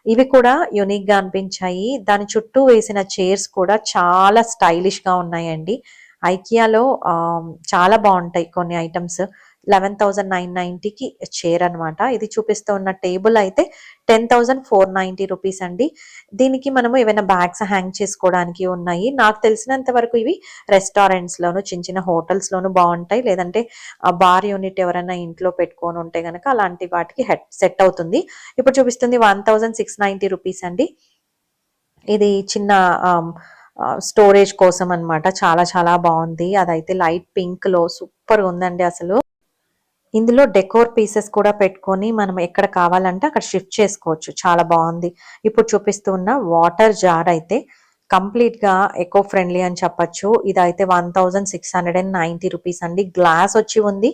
ఇవి కూడా యూనిక్‌గా అనిపించాయి. దాని చుట్టూ వేసిన చైర్స్ కూడా చాలా స్టైలిష్‌గా ఉన్నాయండి. ఐకియాలో చాలా బావుంటాయి కొన్ని ఐటెమ్స్. 11,990కి చైర్ అనమాట. ఇది చూపిస్తూ ఉన్న టేబుల్ అయితే 10,490 రూపీస్ అండి. దీనికి మనము ఏవైనా బ్యాగ్స్ హ్యాంగ్ చేసుకోవడానికి ఉన్నాయి. నాకు తెలిసినంత వరకు ఇవి రెస్టారెంట్స్‌లోను, చిన్న చిన్న హోటల్స్‌లోను బావుంటాయి. లేదంటే బార్ యూనిట్ ఎవరైనా ఇంట్లో పెట్టుకొని ఉంటే గనక అలాంటి వాటికి సెట్ అవుతుంది. ఇప్పుడు చూపిస్తుంది 1,690 రూపీస్ అండి. ఇది చిన్న ఆహ్, స్టోరేజ్ కోసం అన్నమాట. చాలా చాలా బావుంది. అదైతే లైట్ పింక్‌లో సూపర్‌గుందండి అసలు. ఇందులో డెకోర్ పీసెస్ కూడా పెట్టుకొని మనం ఎక్కడ కావాలంటే అక్కడ షిఫ్ట్ చేసుకోవచ్చు. చాలా బావుంది. ఇప్పుడు చూపిస్తూ ఉన్న వాటర్ జార్ అయితే కంప్లీట్‌గా ఎకో ఫ్రెండ్లీ అని చెప్పొచ్చు. ఇదైతే 1690 రూపీస్ అండి. గ్లాస్ వచ్చి ఉంది.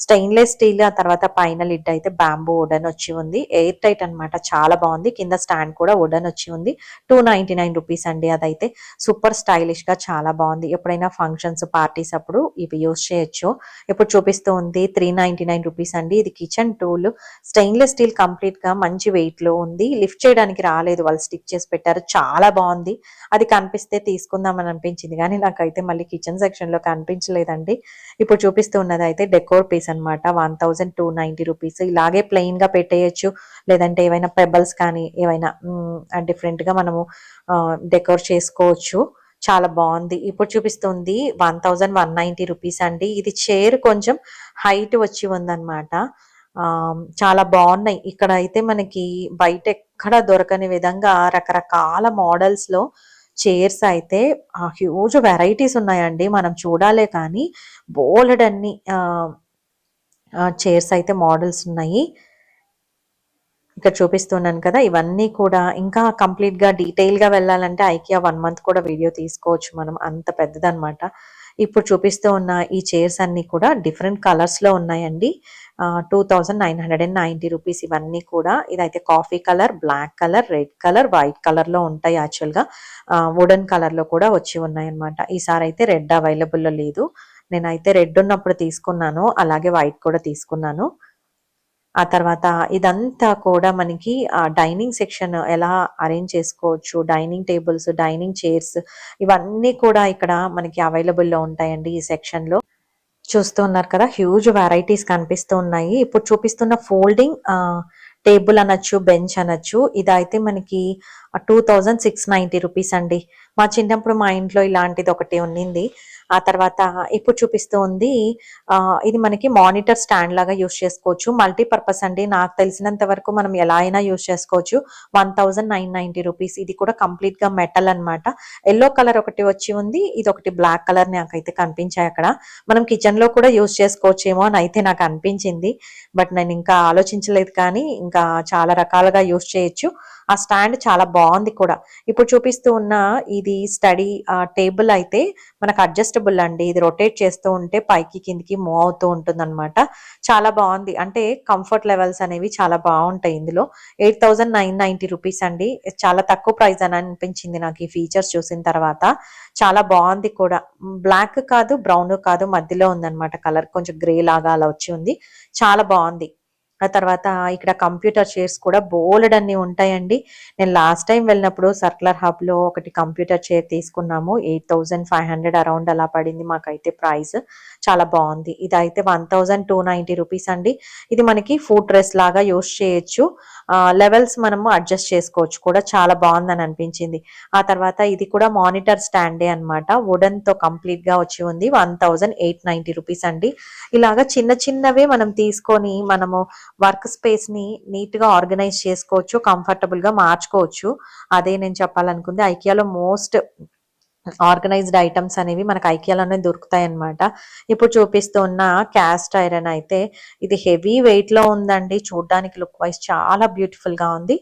స్టెయిన్‌లెస్ స్టీల్ ఆ తర్వాత పైన లిడ్ అయితే బాంబూ వుడెన్ వచ్చి ఉంది. ఎయిర్ టైట్ అన్నమాట. చాలా బావుంది. కింద స్టాండ్ కూడా వుడెన్ వచ్చి ఉంది. 299 రూపీస్ అండి అదైతే. సూపర్ స్టైలిష్‌గా చాలా బావుంది. ఎప్పుడైనా ఫంక్షన్స్, పార్టీస్ అప్పుడు ఇవి యూజ్ చేయొచ్చు. ఇప్పుడు చూపిస్తూ ఉంది 399 రూపీస్ అండి. ఇది కిచెన్ టూల్. స్టెయిన్‌లెస్ స్టీల్ కంప్లీట్‌గా మంచి వెయిట్‌లో ఉంది. లిఫ్ట్ చేయడానికి రాలేదు. వాళ్ళు స్టిక్ చేసి పెట్టారు. చాలా బావుంది. అది కనిపిస్తే తీసుకుందామని అనిపించింది గానీ నాకైతే మళ్ళీ కిచెన్ సెక్షన్‌లో కనిపించలేదండి. ఇప్పుడు చూపిస్తూ ఉన్నదైతే డెకోర్ పీస్ అన్నమాట. 1290 రూపీస్. ఇలాగే ప్లెయిన్‌గా పెట్టేయొచ్చు. లేదంటే ఏవైనా పెబల్స్ కానీ ఏవైనా డిఫరెంట్‌గా మనము డెకోర్ చేసుకోవచ్చు. చాలా బావుంది. ఇప్పుడు చూపిస్తుంది 1190 రూపీస్ అండి. ఇది చైర్ కొంచెం హైట్ వచ్చి ఉందన్నమాట. చాలా బావున్నాయి. ఇక్కడైతే మనకి బయట ఎక్కడ దొరకని విధంగా రకరకాల మోడల్స్‌లో చైర్స్ అయితే హ్యూజ్ వెరైటీస్ ఉన్నాయండి. మనం చూడాలే కానీ బోలెడన్ని చైర్స్ అయితే మోడల్స్ ఉన్నాయి. ఇక్కడ చూపిస్తున్నాను కదా! ఇవన్నీ కూడా ఇంకా కంప్లీట్‌గా డీటెయిల్‌గా వెళ్ళాలంటే ఐకియా 1 మంత్ కూడా వీడియో తీసుకోవచ్చు మనం. అంత పెద్దదనమాట. ఇప్పుడు చూపిస్తూ ఉన్న ఈ చైర్స్ అన్నీ కూడా డిఫరెంట్ కలర్స్‌లో ఉన్నాయండి. 2,990 రూపీస్ ఇవన్నీ కూడా. ఇదైతే coffee colour, black colour, red colour, వైట్ కలర్‌లో ఉంటాయి యాక్చువల్‌గా. వుడెన్ కలర్‌లో కూడా వచ్చి ఉన్నాయన్నమాట. ఈసారైతే రెడ్ అవైలబుల్‌లో లేదు. నేనైతే రెడ్ ఉన్నప్పుడు తీసుకున్నాను. అలాగే వైట్ కూడా తీసుకున్నాను. ఆ తర్వాత ఇదంతా కూడా మనకి డైనింగ్ సెక్షన్ ఎలా అరేంజ్ చేసుకోవచ్చు. డైనింగ్ టేబుల్స్, డైనింగ్ చైర్స్ ఇవన్నీ కూడా ఇక్కడ మనకి అవైలబుల్‌లో ఉంటాయండి ఈ సెక్షన్‌లో. చూస్తూ ఉన్నారు కదా! హ్యూజ్ వెరైటీస్ కనిపిస్తూ ఉన్నాయి. ఇప్పుడు చూపిస్తున్న ఫోల్డింగ్ టేబుల్ అనొచ్చు, బెంచ్ అనొచ్చు. ఇదైతే మనకి 2,690 రూపీస్ అండి. మా చిన్నప్పుడు మా ఇంట్లో ఇలాంటిది ఒకటి ఉన్నింది. ఆ తర్వాత ఇప్పుడు చూపిస్తూ ఉంది ఇది మనకి మానిటర్ స్టాండ్ లాగా యూజ్ చేసుకోవచ్చు. మల్టీపర్పస్ అండి. నాకు తెలిసినంత వరకు మనం ఎలా అయినా యూజ్ చేసుకోవచ్చు. 1,990 రూపీస్. ఇది కూడా కంప్లీట్‌గా మెటల్ అన్నమాట. యెల్లో కలర్ ఒకటి వచ్చి ఉంది. ఇదొకటి బ్లాక్ కలర్ నాకైతే కనిపించాయి అక్కడ. మనం కిచెన్‌లో కూడా యూజ్ చేసుకోవచ్చేమో అని అయితే నాకు అనిపించింది. బట్ నేను ఇంకా ఆలోచించలేదు కానీ ఇంకా చాలా రకాలుగా యూజ్ చేయొచ్చు. ఆ స్టాండ్ చాలా బావుంది కూడా. ఇప్పుడు చూపిస్తూ ఉన్న ఇది స్టడీ టేబుల్ అయితే మనకు అడ్జస్టబుల్ అండి. ఇది రొటేట్ చేస్తూ ఉంటే పైకి కిందకి మూవ్ అవుతూ ఉంటుందన్నమాట. చాలా బావుంది. అంటే కంఫర్ట్ లెవెల్స్ అనేవి చాలా బావుంటాయి ఇందులో. 8,990 రూపీస్ అండి. చాలా తక్కువ ప్రైస్ అని అనిపించింది నాకు ఈ ఫీచర్స్ చూసిన తర్వాత. చాలా బావుంది కూడా. బ్లాక్ కాదు, బ్రౌన్ కాదు మధ్యలో ఉందన్నమాట కలర్. కొంచెం గ్రే లాగా అలా వచ్చి ఉంది. చాలా బావుంది. ఆ తర్వాత ఇక్కడ కంప్యూటర్ చైర్స్ కూడా బోలెడన్ని ఉంటాయండి. నేను లాస్ట్ టైమ్ వెళ్ళినప్పుడు సర్కులర్ హబ్‌లో ఒకటి కంప్యూటర్ చైర్ తీసుకున్నాము. 8,500 అరౌండ్ అలా పడింది మాకైతే ప్రైస్. చాలా బావుంది. ఇదైతే 1,290 రూపీస్ అండి. ఇది మనకి ఫుట్ రెస్ట్ లాగా యూజ్ చేయొచ్చు. లెవెల్స్ మనము అడ్జస్ట్ చేసుకోవచ్చు కూడా. చాలా బావుందని అనిపించింది. ఆ తర్వాత ఇది కూడా మానిటర్ స్టాండే అన్నమాట. వుడెన్‌తో కంప్లీట్‌గా వచ్చి ఉంది. 1,890 రూపీస్ అండి. ఇలాగా చిన్న చిన్నవే మనం తీసుకొని మనము వర్క్ స్పేస్‌ని నీట్‌గా ఆర్గనైజ్ చేసుకోవచ్చు. కంఫర్టబుల్‌గా మార్చుకోవచ్చు. అదే నేను చెప్పాలనుకుంది. ఐకియాలో మోస్ట్ ఆర్గనైజ్డ్ ఐటమ్స్ అనేవి మనకు ఐకియాలోనే దొరుకుతాయి అన్నమాట. ఇప్పుడు చూపిస్తున్న క్యాస్ట్ ఐరన్ అయితే ఇది హెవీ వెయిట్ లో ఉందండి. చూడడానికి లుక్ వైజ్ చాలా బ్యూటిఫుల్ గా ఉంది.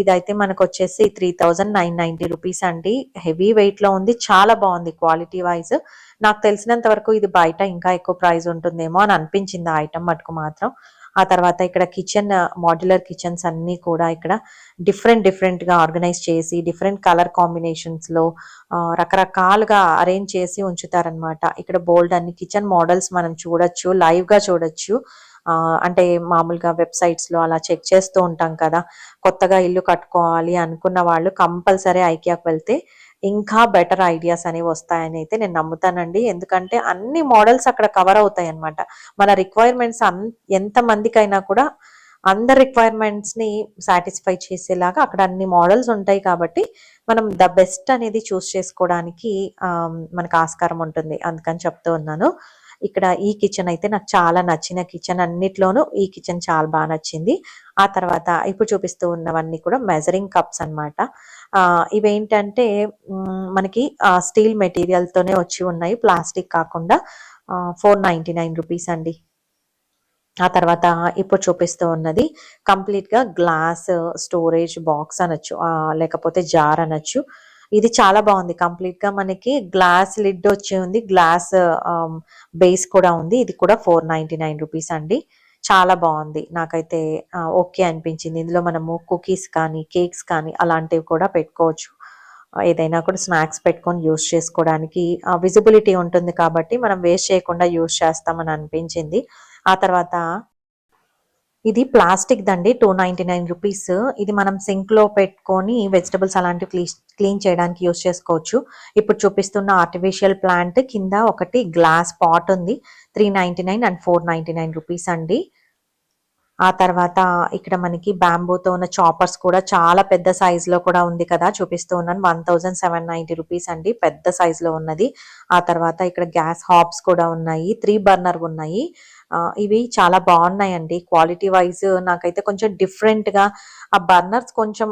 ఇదైతే మనకు వచ్చేసి 3990 రూపీస్ అండి. హెవీ వెయిట్ లో ఉంది, చాలా బాగుంది క్వాలిటీ వైజ్. నాకు తెలిసినంత వరకు ఇది బయట ఇంకా ఎక్కువ ప్రైస్ ఉంటుందేమో అని అనిపించింది ఆ ఐటమ్ మటుకు మాత్రం. ఆ తర్వాత ఇక్కడ కిచెన్ మాడ్యులర్ కిచెన్స్ అన్ని కూడా ఇక్కడ డిఫరెంట్ గా ఆర్గనైజ్ చేసి డిఫరెంట్ కలర్ కాంబినేషన్స్ లో రకరకాలుగా అరేంజ్ చేసి ఉంచుతారనమాట. ఇక్కడ బోల్డ్ అన్ని కిచెన్ మోడల్స్ మనం చూడొచ్చు, లైవ్ గా చూడొచ్చు. అంటే మామూలుగా వెబ్సైట్స్ లో అలా చెక్ చేస్తూ ఉంటాం కదా. కొత్తగా ఇల్లు కట్టుకోవాలి అనుకున్న వాళ్ళు కంపల్సరీ ఐకియాకి వెళ్తే ఇంకా బెటర్ ఐడియాస్ అనేవి వస్తాయని అయితే నేను నమ్ముతానండి. ఎందుకంటే అన్ని మోడల్స్ అక్కడ కవర్ అవుతాయి అన్నమాట. మన రిక్వైర్మెంట్స్ ఎంత మందికైనా కూడా అందరి రిక్వైర్మెంట్స్ ని సాటిస్ఫై చేసేలాగా అక్కడ అన్ని మోడల్స్ ఉంటాయి కాబట్టి మనం ద బెస్ట్ అనేది చూస్ చేసుకోవడానికి మనకు ఆస్కారం ఉంటుంది. అందుకని చెప్తూ ఉన్నాను. ఇక్కడ ఈ కిచెన్ అయితే నాకు చాలా నచ్చిన కిచెన్, అన్నిట్లోనూ ఈ కిచెన్ చాలా బాగా నచ్చింది. ఆ తర్వాత ఇప్పుడు చూపిస్తూ ఉన్నవన్నీ కూడా మెజరింగ్ కప్స్ అన్నమాట. ఇవేంటంటే మనకి స్టీల్ మెటీరియల్ తోనే వచ్చి ఉన్నాయి, ప్లాస్టిక్ కాకుండా. 499 రూపీస్ అండి. ఆ తర్వాత ఇప్పుడు చూపిస్తూ ఉన్నది కంప్లీట్ గా గ్లాస్ స్టోరేజ్ బాక్స్ అనొచ్చు, లేకపోతే జార్ అనొచ్చు. ఇది చాలా బాగుంది. కంప్లీట్ గా మనకి గ్లాస్ లిడ్ వచ్చి ఉంది, గ్లాస్ బేస్ కూడా ఉంది. ఇది కూడా 499 రూపీస్ అండి. చాలా బాగుంది, నాకైతే ఓకే అనిపించింది. ఇందులో మనము కుకీస్ కానీ కేక్స్ కానీ అలాంటివి కూడా పెట్టుకోవచ్చు. ఏదైనా కూడా స్నాక్స్ పెట్టుకొని యూస్ చేసుకోవడానికి విజిబిలిటీ ఉంటుంది కాబట్టి మనం వేస్ట్ చేయకుండా యూస్ చేస్తామని అనిపించింది. ఆ తర్వాత ఇది ప్లాస్టిక్ దండి, 299 రూపీస్. ఇది మనం సింక్ లో పెట్టుకొని వెజిటబుల్స్ అలాంటివి క్లీన్ చేయడానికి యూస్ చేసుకోవచ్చు. ఇప్పుడు చూపిస్తున్న ఆర్టిఫిషియల్ ప్లాంట్ కింద ఒకటి గ్లాస్ పాట్ ఉంది. 399 అండ్ 499 రూపీస్ అండి. ఆ తర్వాత ఇక్కడ మనకి బ్యాంబూతో ఉన్న చాపర్స్ కూడా చాలా పెద్ద సైజ్ లో కూడా ఉంది కదా, చూపిస్తూ ఉన్నాను. 1790 రూపీస్ అండి, పెద్ద సైజ్ లో ఉన్నది. ఆ తర్వాత ఇక్కడ గ్యాస్ హాబ్స్ కూడా ఉన్నాయి, 3 బర్నర్ ఉన్నాయి. ఇవి చాలా బాగున్నాయండి క్వాలిటీ వైజ్. నాకైతే కొంచెం డిఫరెంట్ గా ఆ బర్నర్స్ కొంచెం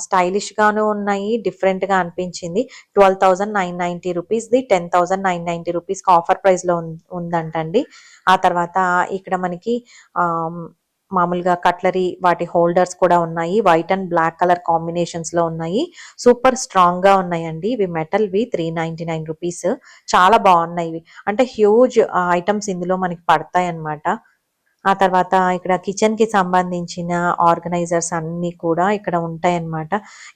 స్టైలిష్ గాను ఉన్నాయి, డిఫరెంట్ గా అనిపించింది. 12,990 rupees the 10,990 rupees offer price లో ఉందంటండి. ఆ తర్వాత ఇక్కడ మనకి ఆ మామూలుగా కట్లరీ వాటి హోల్డర్స్ కూడా ఉన్నాయి, white and black colour combinations లో ఉన్నాయి. సూపర్ స్ట్రాంగ్ గా ఉన్నాయండి. ఇవి మెటల్ వి, 399 రూపీస్. చాలా బాగున్నాయి ఇవి, అంటే హ్యూజ్ ఐటమ్స్ ఇందులో మనకి పడతాయి అన్నమాట. ఆ తర్వాత ఇక్కడ కిచెన్ కి సంబంధించిన ఆర్గనైజర్స్ అన్ని కూడా ఇక్కడ ఉంటాయన్నమాట.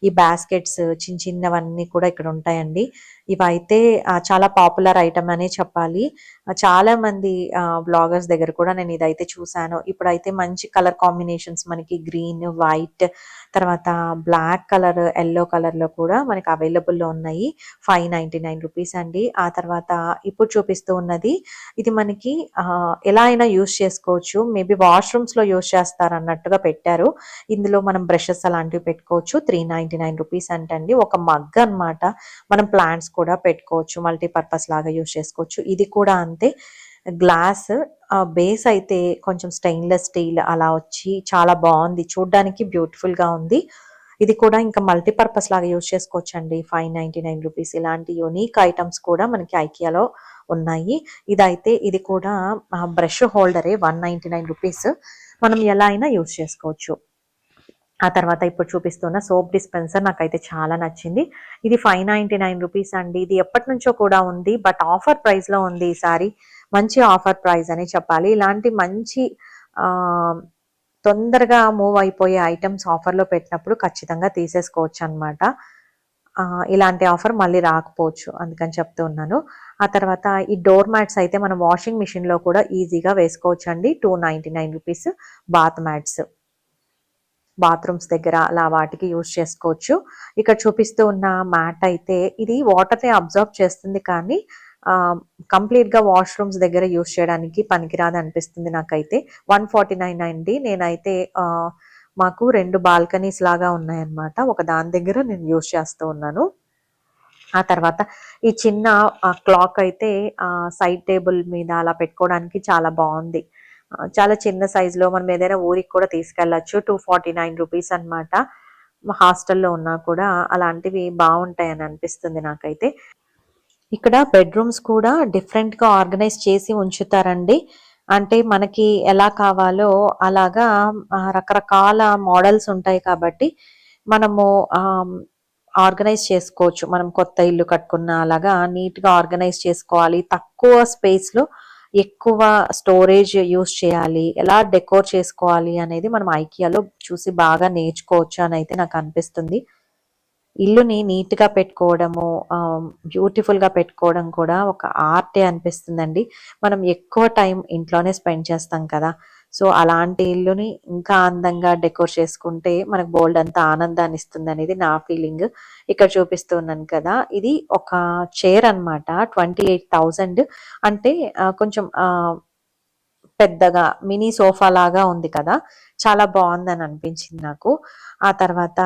ఈ బాస్కెట్స్ చిన్నవన్నీ కూడా ఇక్కడ ఉంటాయండి. ఇవైతే చాలా పాపులర్ ఐటమ్ అనే చెప్పాలి. చాలా మంది బ్లాగర్స్ దగ్గర కూడా నేను ఇదైతే చూసాను. ఇప్పుడైతే మంచి కలర్ కాంబినేషన్స్ మనకి గ్రీన్, వైట్, తర్వాత బ్లాక్ కలర్, ఎల్లో కలర్ లో కూడా మనకి అవైలబుల్ లో ఉన్నాయి. 599 రూపీస్ అండి. ఆ తర్వాత ఇప్పుడు చూపిస్తూ ఉన్నది ఇది మనకి ఎలా అయినా యూస్ చేసుకోవచ్చు. మేబీ వాష్రూమ్స్ లో యూస్ చేస్తారు అన్నట్టుగా పెట్టారు. ఇందులో మనం బ్రషెస్ అలాంటివి పెట్టుకోవచ్చు. 399 రూపీస్ అంటండి. ఒక మగ్ అన్నమాట. మనం ప్లాంట్స్ కూడా పెట్టుకోవచ్చు, మల్టీపర్పస్ లాగా యూస్ చేసుకోవచ్చు. ఇది కూడా అంతే, గ్లాస్ బేస్ అయితే కొంచెం స్టెయిన్లెస్ స్టీల్ అలా వచ్చి చాలా బాగుంది, చూడడానికి బ్యూటిఫుల్ గా ఉంది. ఇది కూడా ఇంకా మల్టీపర్పస్ లాగా యూస్ చేసుకోవచ్చు అండి. 599 రూపీస్. ఇలాంటి యూనిక్ ఐటమ్స్ కూడా మనకి ఐకియాలో ఉన్నాయి. ఇదైతే ఇది కూడా బ్రష్ హోల్డరే, 199 రూపీస్. మనం ఎలా అయినా యూస్ చేసుకోవచ్చు. ఆ తర్వాత ఇప్పుడు చూపిస్తున్న సోప్ డిస్పెన్సర్ నాకైతే చాలా నచ్చింది. ఇది 599 రూపీస్ అండి. ఇది ఎప్పటి నుంచో కూడా ఉంది, బట్ ఆఫర్ ప్రైస్ లో ఉంది ఈసారి. మంచి ఆఫర్ ప్రైస్ అని చెప్పాలి. ఇలాంటి మంచి తొందరగా మూవ్ అయిపోయే ఐటమ్స్ ఆఫర్ లో పెట్టినప్పుడు ఖచ్చితంగా తీసేసుకోవచ్చు అన్నమాట. ఇలాంటి ఆఫర్ మళ్ళీ రాకపోవచ్చు, అందుకని చెప్తూ ఉన్నాను. ఆ తర్వాత ఈ డోర్ మ్యాట్స్ అయితే మనం వాషింగ్ మిషన్ లో కూడా ఈజీగా వేసుకోవచ్చు అండి. 299 రూపీస్. బాత్ మ్యాట్స్ బాత్రూమ్స్ దగ్గర అలా వాటికి యూజ్ చేసుకోవచ్చు. ఇక్కడ చూపిస్తూ ఉన్న మ్యాట్ అయితే ఇది వాటర్ ని అబ్జర్వ్ చేస్తుంది, కానీ కంప్లీట్ గా వాష్రూమ్స్ దగ్గర యూజ్ చేయడానికి పనికిరాదు అనిపిస్తుంది నాకైతే. 149 అండి. నేనైతే మాకు 2 బాల్కనీస్ లాగా ఉన్నాయన్నమాట, ఒక దాని దగ్గర నేను యూజ్ చేస్తూ ఉన్నాను. ఆ తర్వాత ఈ చిన్న క్లాక్ అయితే సైడ్ టేబుల్ మీద అలా పెట్టుకోవడానికి చాలా బాగుంది. చాలా చిన్న సైజ్ లో మనం ఏదైనా ఊరికి కూడా తీసుకెళ్లొచ్చు. 249 రూపీస్ అనమాట. హాస్టల్లో ఉన్నా కూడా అలాంటివి బాగుంటాయని అనిపిస్తుంది నాకైతే. ఇక్కడ బెడ్రూమ్స్ కూడా డిఫరెంట్‌గా ఆర్గనైజ్ చేసి ఉంచుతారండి. అంటే మనకి ఎలా కావాలో అలాగా రకరకాల మోడల్స్ ఉంటాయి కాబట్టి మనము ఆహ్, ఆర్గనైజ్ చేసుకోవచ్చు. మనం కొత్త ఇల్లు కట్టుకున్నా అలాగా నీట్‌గా ఆర్గనైజ్ చేసుకోవాలి. తక్కువ స్పేస్‌లో ఎక్కువ స్టోరేజ్ యూజ్ చేయాలి. ఎలా డెకోర్ చేసుకోవాలి అనేది మనం ఐకియాలో చూసి బాగా నేర్చుకోవచ్చు అనైతే నాకు అనిపిస్తుంది. ఇల్లుని నీట్‌గా పెట్టుకోవడము, బ్యూటిఫుల్‌గా పెట్టుకోవడం కూడా ఒక ఆర్టే అనిపిస్తుందండి. మనం ఎక్కువ టైం ఇంట్లోనే స్పెండ్ చేస్తాం కదా! సో, అలాంటి ఇల్లుని ఇంకా అందంగా డెకోర్ చేసుకుంటే మనకు బోలెడంత ఆనందాన్ని ఇస్తుందనేది నా ఫీలింగ్. ఇక్కడ చూపిస్తూ ఉన్నాను కదా! ఇది ఒక చైర్ అన్నమాట. 28,000 అంటే కొంచెం పెద్దగా మినీ సోఫా లాగా ఉంది కదా! చాలా బావుందని అనిపించింది నాకు. ఆ తర్వాత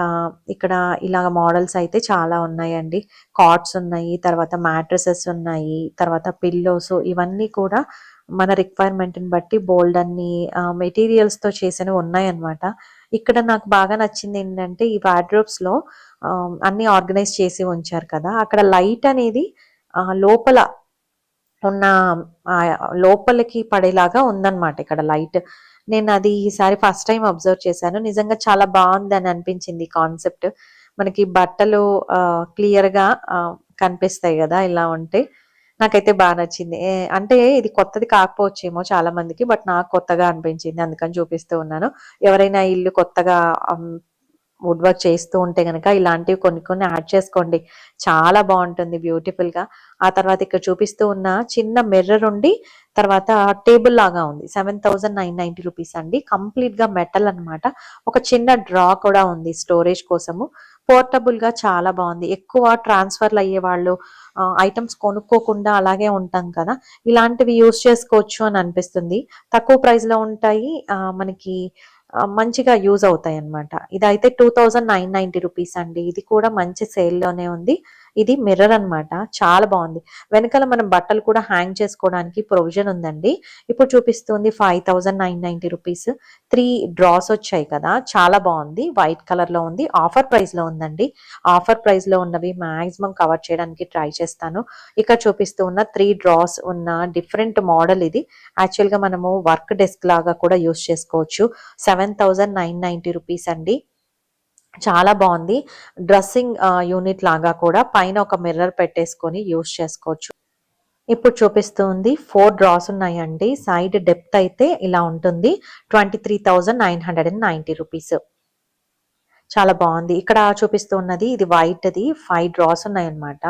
ఇక్కడ ఇలాగ మోడల్స్ అయితే చాలా ఉన్నాయండి. కాట్స్ ఉన్నాయి, తర్వాత మ్యాట్రెసెస్ ఉన్నాయి, తర్వాత పిల్లోస్ ఇవన్నీ కూడా మన రిక్వైర్మెంట్‌ని బట్టి బోలెడన్ని మెటీరియల్స్‌తో చేసినవి ఉన్నాయన్నమాట. ఇక్కడ నాకు బాగా నచ్చిందేంటంటే ఈ వార్డ్‌రోబ్స్‌లో అన్నీ ఆర్గనైజ్ చేసి ఉంచారు కదా! అక్కడ లైట్ అనేది లోపల ఉన్న ఆహ్, లోపలికి పడేలాగా ఉందన్నమాట ఇక్కడ లైట్. నేనది ఈసారి ఫస్ట్ టైమ్ అబ్జర్వ్ చేశాను. నిజంగా చాలా బావుందని అనిపించింది కాన్సెప్ట్. మనకి బట్టలు క్లియర్‌గా కనిపిస్తాయి గదా! ఇలా ఉంటే. నాకైతే బా నచ్చింది. అంటే ఇది కొత్తది కాకపోవచ్చేమో చాలా మందికి. బట్ నాకు కొత్తగా అనిపించింది. అందుకని చూపిస్తూ ఉన్నాను. ఎవరైనా ఇల్లు కొత్తగా వుడ్ వర్క్ చేస్తూ ఉంటే గనక ఇలాంటివి కొన్ని కొన్ని యాడ్ చేసుకోండి. చాలా బావుంటుంది బ్యూటిఫుల్‌గా. ఆ తర్వాత ఇక్కడ చూపిస్తూ ఉన్న చిన్న మిర్రర్ ఉండి తర్వాత టేబుల్ లాగా ఉంది. 7,990 రూపీస్ అండి. కంప్లీట్‌గా మెటల్ అన్నమాట. ఒక చిన్న డ్రా కూడా ఉంది స్టోరేజ్ కోసము. పోర్టబుల్‌గా చాలా బావుంది. ఎక్కువ ట్రాన్స్‌ఫర్‌లు అయ్యేవాళ్ళు ఐటెమ్స్ కొనుక్కోకుండా అలాగే ఉంటాం కదా! ఇలాంటివి యూజ్ చేసుకోవచ్చు అని అనిపిస్తుంది. తక్కువ ప్రైస్‌లో ఉంటాయి. మనకి మంచిగా యూజ్ అవుతాయన్నమాట. ఇదైతే 2,990 రూపీస్ అండి. ఇది కూడా మంచి సేల్‌లోనే ఉంది. ఇది మిర్రర్ అన్నమాట. చాలా బావుంది. వెనకాల మనం బట్టలు కూడా హ్యాంగ్ చేసుకోవడానికి ప్రొవిజన్ ఉందండి. ఇప్పుడు చూపిస్తుంది 5,990 రూపీస్. 3 డ్రాస్ వచ్చాయి కదా! చాలా బావుంది. వైట్ కలర్‌లో ఉంది. ఆఫర్ ప్రైస్‌లో ఉందండి. ఆఫర్ ప్రైస్‌లో ఉన్నవి మాక్సిమం కవర్ చేయడానికి ట్రై చేస్తాను. ఇక్కడ చూపిస్తూ ఉన్న 3 డ్రాస్ ఉన్న డిఫరెంట్ మోడల్ ఇది. యాక్చువల్‌గా మనము వర్క్ డెస్క్ లాగా కూడా యూజ్ చేసుకోవచ్చు. 7,990 రూపీస్ అండి. చాలా బావుంది. డ్రెస్సింగ్ యూనిట్ లాగా కూడా పైన ఒక మిర్రర్ పెట్టేసుకొని యూజ్ చేసుకోవచ్చు. ఇప్పుడు చూపిస్తుంది 4 డ్రాస్ ఉన్నాయండి. సైడ్ డెప్త్ అయితే ఇలా ఉంటుంది. 23,990 రూపీస్. చాలా బావుంది. ఇక్కడ చూపిస్తూ ఉన్నది ఇది వైట్‌ది 5 డ్రాస్ ఉన్నాయన్నమాట.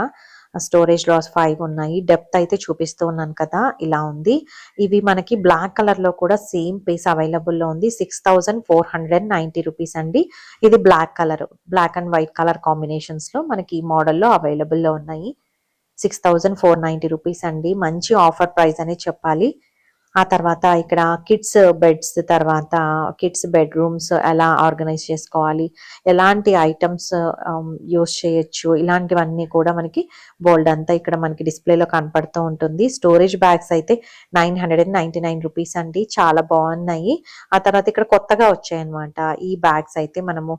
స్టోరేజ్ డ్రాస్ 5 ఉన్నాయి. డెప్త్ అయితే చూపిస్తూ ఉన్నాను కదా! ఇలా ఉంది. ఇవి మనకి బ్లాక్ కలర్‌లో కూడా సేమ్ పీస్ అవైలబుల్‌లో ఉంది. 6,490 రూపీస్ అండి. ఇది black colour. Black and white colour కాంబినేషన్స్‌లో మనకి ఈ మోడల్‌లో అవైలబుల్‌లో ఉన్నాయి. 6,490 రూపీస్ అండి. మంచి ఆఫర్ ప్రైస్ అనే చెప్పాలి. ఆ తర్వాత ఇక్కడ కిడ్స్ బెడ్స్, తర్వాత కిడ్స్ బెడ్‌రూమ్స్ ఎలా ఆర్గనైజ్ చేసుకోవాలి, ఎలాంటి ఐటెమ్స్ యూజ్ చేయొచ్చు, ఇలాంటివన్నీ కూడా మనకి బోలెడంతా ఇక్కడ మనకి డిస్‌ప్లేలో కనపడుతూ ఉంటుంది. స్టోరేజ్ బ్యాగ్స్ అయితే 999 రూపీస్ అండి. చాలా బావున్నాయి. ఆ తర్వాత ఇక్కడ కొత్తగా వచ్చాయన్నమాట. ఈ బ్యాగ్స్ అయితే మనము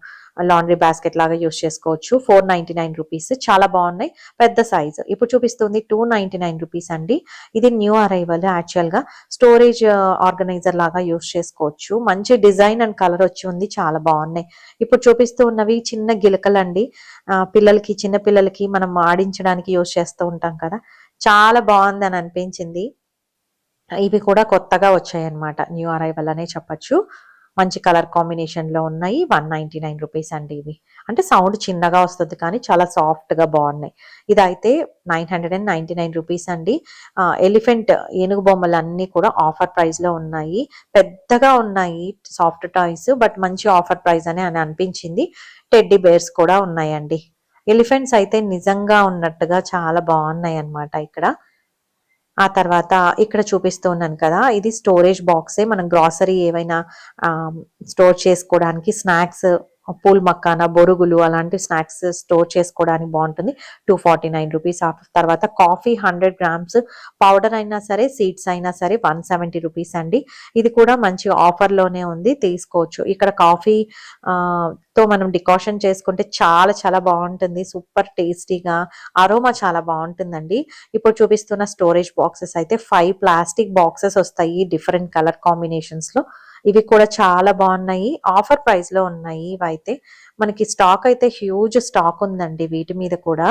లాండ్రీ బాస్కెట్ లాగా యూజ్ చేసుకోవచ్చు. 499 రూపీస్ చాలా బావున్నాయి. పెద్ద సైజ్. ఇప్పుడు చూపిస్తుంది 299 రూపీస్ అండి. ఇది న్యూ అరైవల్ యాక్చువల్‌గా స్టోరేజ్ ఆర్గనైజర్ లాగా యూజ్ చేసుకోవచ్చు. మంచి డిజైన్ అండ్ కలర్ వచ్చి ఉంది. చాలా బావున్నాయి. ఇప్పుడు చూపిస్తూ ఉన్నవి చిన్న గిలకలండి. పిల్లలకి చిన్న పిల్లలకి మనం ఆడించడానికి యూజ్ చేస్తూ ఉంటాం కదా! చాలా బావుందని అనిపించింది. ఇవి కూడా కొత్తగా వచ్చాయన్నమాట. న్యూ అరైవల్ అనే చెప్పొచ్చు. మంచి కలర్ కాంబినేషన్‌లో ఉన్నాయి. 199 రూపీస్ అండి ఇవి. అంటే సౌండ్ చిన్నగా వస్తది కానీ చాలా సాఫ్ట్‌గా బావున్నాయి. ఇదైతే 999 రూపీస్ అండి. ఎలిఫెంట్ ఏనుగు బొమ్మలన్నీ కూడా ఆఫర్ ప్రైస్‌లో ఉన్నాయి. పెద్దగా ఉన్నాయి సాఫ్ట్ టాయ్స్. బట్ మంచి ఆఫర్ ప్రైస్ అని అనిపించింది. టెడ్డీ బేర్స్ కూడా ఉన్నాయండి. ఎలిఫెంట్స్ అయితే నిజంగా ఉన్నట్టుగా చాలా బావున్నాయన్నమాట ఇక్కడ. ఆ తర్వాత ఇక్కడ చూపిస్తూ ఉన్నాను కదా! ఇది స్టోరేజ్ బాక్సే. మనం గ్రాసరీ ఏవైనా ఆహ్, స్టోర్ చేసుకోవడానికి స్నాక్స్ పూల్ మక్కానా, బొరుగులు అలాంటి స్నాక్స్ స్టోర్ చేసుకోవడానికి బాగుంటుంది. 249 రూపీస్. తర్వాత కాఫీ 100 గ్రామ్స్ పౌడర్ అయినా సరే, సీడ్స్ అయినా సరే 170 రూపీస్ అండి. ఇది కూడా మంచి ఆఫర్లోనే ఉంది, తీసుకోవచ్చు. ఇక్కడ కాఫీ తో మనం డికాషన్ చేసుకుంటే చాలా చాలా బాగుంటుంది, సూపర్ టేస్టీగా, అరోమా చాలా బాగుంటుందండి. ఇప్పుడు చూపిస్తున్న స్టోరేజ్ బాక్సెస్ అయితే 5 ప్లాస్టిక్ బాక్సెస్ వస్తాయి డిఫరెంట్ కలర్ కాంబినేషన్స్ లో. ఇవి కూడా చాలా బాగున్నాయి, ఆఫర్ ప్రైస్ లో ఉన్నాయి. ఇవైతే మనకి స్టాక్ అయితే హ్యూజ్ స్టాక్ ఉందండి వీటి మీద కూడా.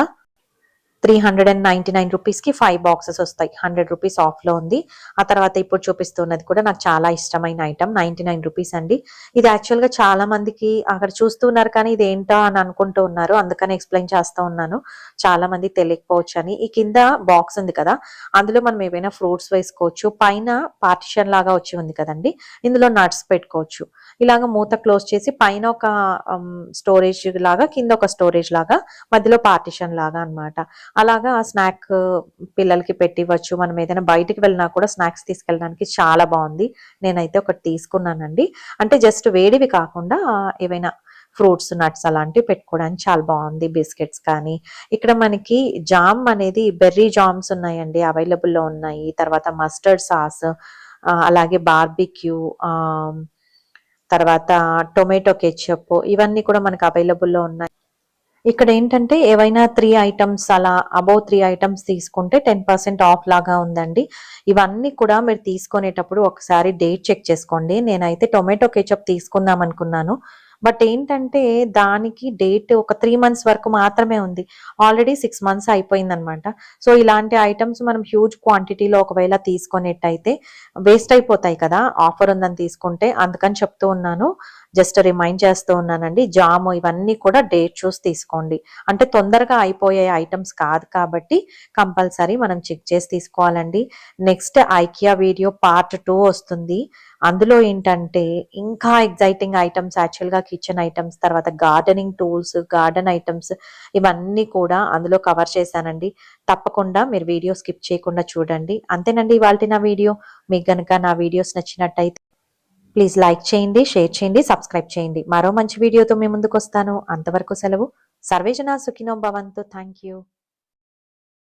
399 రూపీస్కి 5 బాక్సెస్ వస్తాయి, 100 రూపీస్ ఆఫ్లో ఉంది. ఆ తర్వాత ఇప్పుడు చూపిస్తున్నది కూడా నాకు చాలా ఇష్టమైన ఐటమ్, 99 రూపీస్ అండి. ఇది యాక్చువల్గా చాలా మందికి అక్కడ చూస్తున్నారు కానీ ఇది ఏంటో అని అనుకుంటూ ఉన్నారు, అందుకని ఎక్స్ప్లెయిన్ చేస్తూ ఉన్నాను, చాలా మంది తెలియకపోవచ్చు అని. ఈ కింద బాక్స్ ఉంది కదా, అందులో మనం ఏవైనా ఫ్రూట్స్ వేసుకోవచ్చు. పైన పార్టిషన్ లాగా వచ్చి ఉంది కదండి, ఇందులో నట్స్ పెట్టుకోవచ్చు. ఇలాగ మూత క్లోజ్ చేసి పైన ఒక స్టోరేజ్ లాగా, కింద ఒక స్టోరేజ్ లాగా, మధ్యలో పార్టిషన్ లాగా అన్నమాట. అలాగా స్నాక్ పిల్లలకి పెట్టివ్వచ్చు. మనం ఏదైనా బయటికి వెళ్ళినా కూడా స్నాక్స్ తీసుకెళ్ళడానికి చాలా బాగుంది. నేనైతే ఒకటి తీసుకున్నానండి. అంటే జస్ట్ వేడివి కాకుండా ఏవైనా ఫ్రూట్స్, నట్స్ అలాంటివి పెట్టుకోవడానికి చాలా బాగుంది. బిస్కెట్స్ కానీ, ఇక్కడ మనకి జామ్ అనేది బెర్రీ జామ్స్ ఉన్నాయండి, అవైలబుల్లో ఉన్నాయి. తర్వాత మస్టర్డ్ సాస్, అలాగే బార్బిక్యూ, తర్వాత టొమాటో కెచప్, ఇవన్నీ కూడా మనకు అవైలబుల్లో ఉన్నాయి. ఇక్కడ ఏంటంటే ఏవైనా 3 ఐటమ్స్ అలా అబౌవ్ 3 ఐటమ్స్ తీసుకుంటే 10% ఆఫ్ లాగా ఉందండి. ఇవన్నీ కూడా మీరు తీసుకునేటప్పుడు ఒకసారి డేట్ చెక్ చేసుకోండి. నేనైతే టొమాటో కెచప్ తీసుకుందాం అనుకున్నాను, బట్ ఏంటంటే దానికి డేట్ ఒక 3 మంత్స్ వరకు మాత్రమే ఉంది. ఆల్రెడీ 6 మంత్స్ అయిపోయిందనమాట. సో ఇలాంటి ఐటమ్స్ మనం హ్యూజ్ క్వాంటిటీలో ఒకవేళ తీసుకునేట్టయితే వేస్ట్ అయిపోతాయి కదా, ఆఫర్ ఉందని తీసుకుంటే. అందుకని చెప్తూ ఉన్నాను, జస్ట్ రిమైండ్ చేస్తూ ఉన్నానండి. జాము ఇవన్నీ కూడా డేట్ చూసి తీసుకోండి, అంటే తొందరగా అయిపోయే ఐటమ్స్ కాదు కాబట్టి కంపల్సరీ మనం చెక్ చేసి తీసుకోవాలండి. నెక్స్ట్ ఐకియా వీడియో పార్ట్ 2 వస్తుంది. అందులో ఏంటంటే ఇంకా ఎగ్జైటింగ్ ఐటమ్స్, యాక్చువల్గా కిచెన్ ఐటమ్స్, తర్వాత గార్డెనింగ్ టూల్స్, గార్డెన్ ఐటమ్స్, ఇవన్నీ కూడా అందులో కవర్ చేశానండి. తప్పకుండా మీరు వీడియో స్కిప్ చేయకుండా చూడండి. అంతేనండి ఇవాల్టి నా వీడియో. మీకు కనుక నా వీడియోస్ నచ్చినట్టయితే ప్లీజ్ లైక్ చేయండి, షేర్ చేయండి, సబ్స్క్రైబ్ చేయండి. మరో మంచి వీడియోతో మీ ముందుకు వస్తాను. అంతవరకు సెలవు. సర్వేజన సుఖినో భవంతు. Thank you.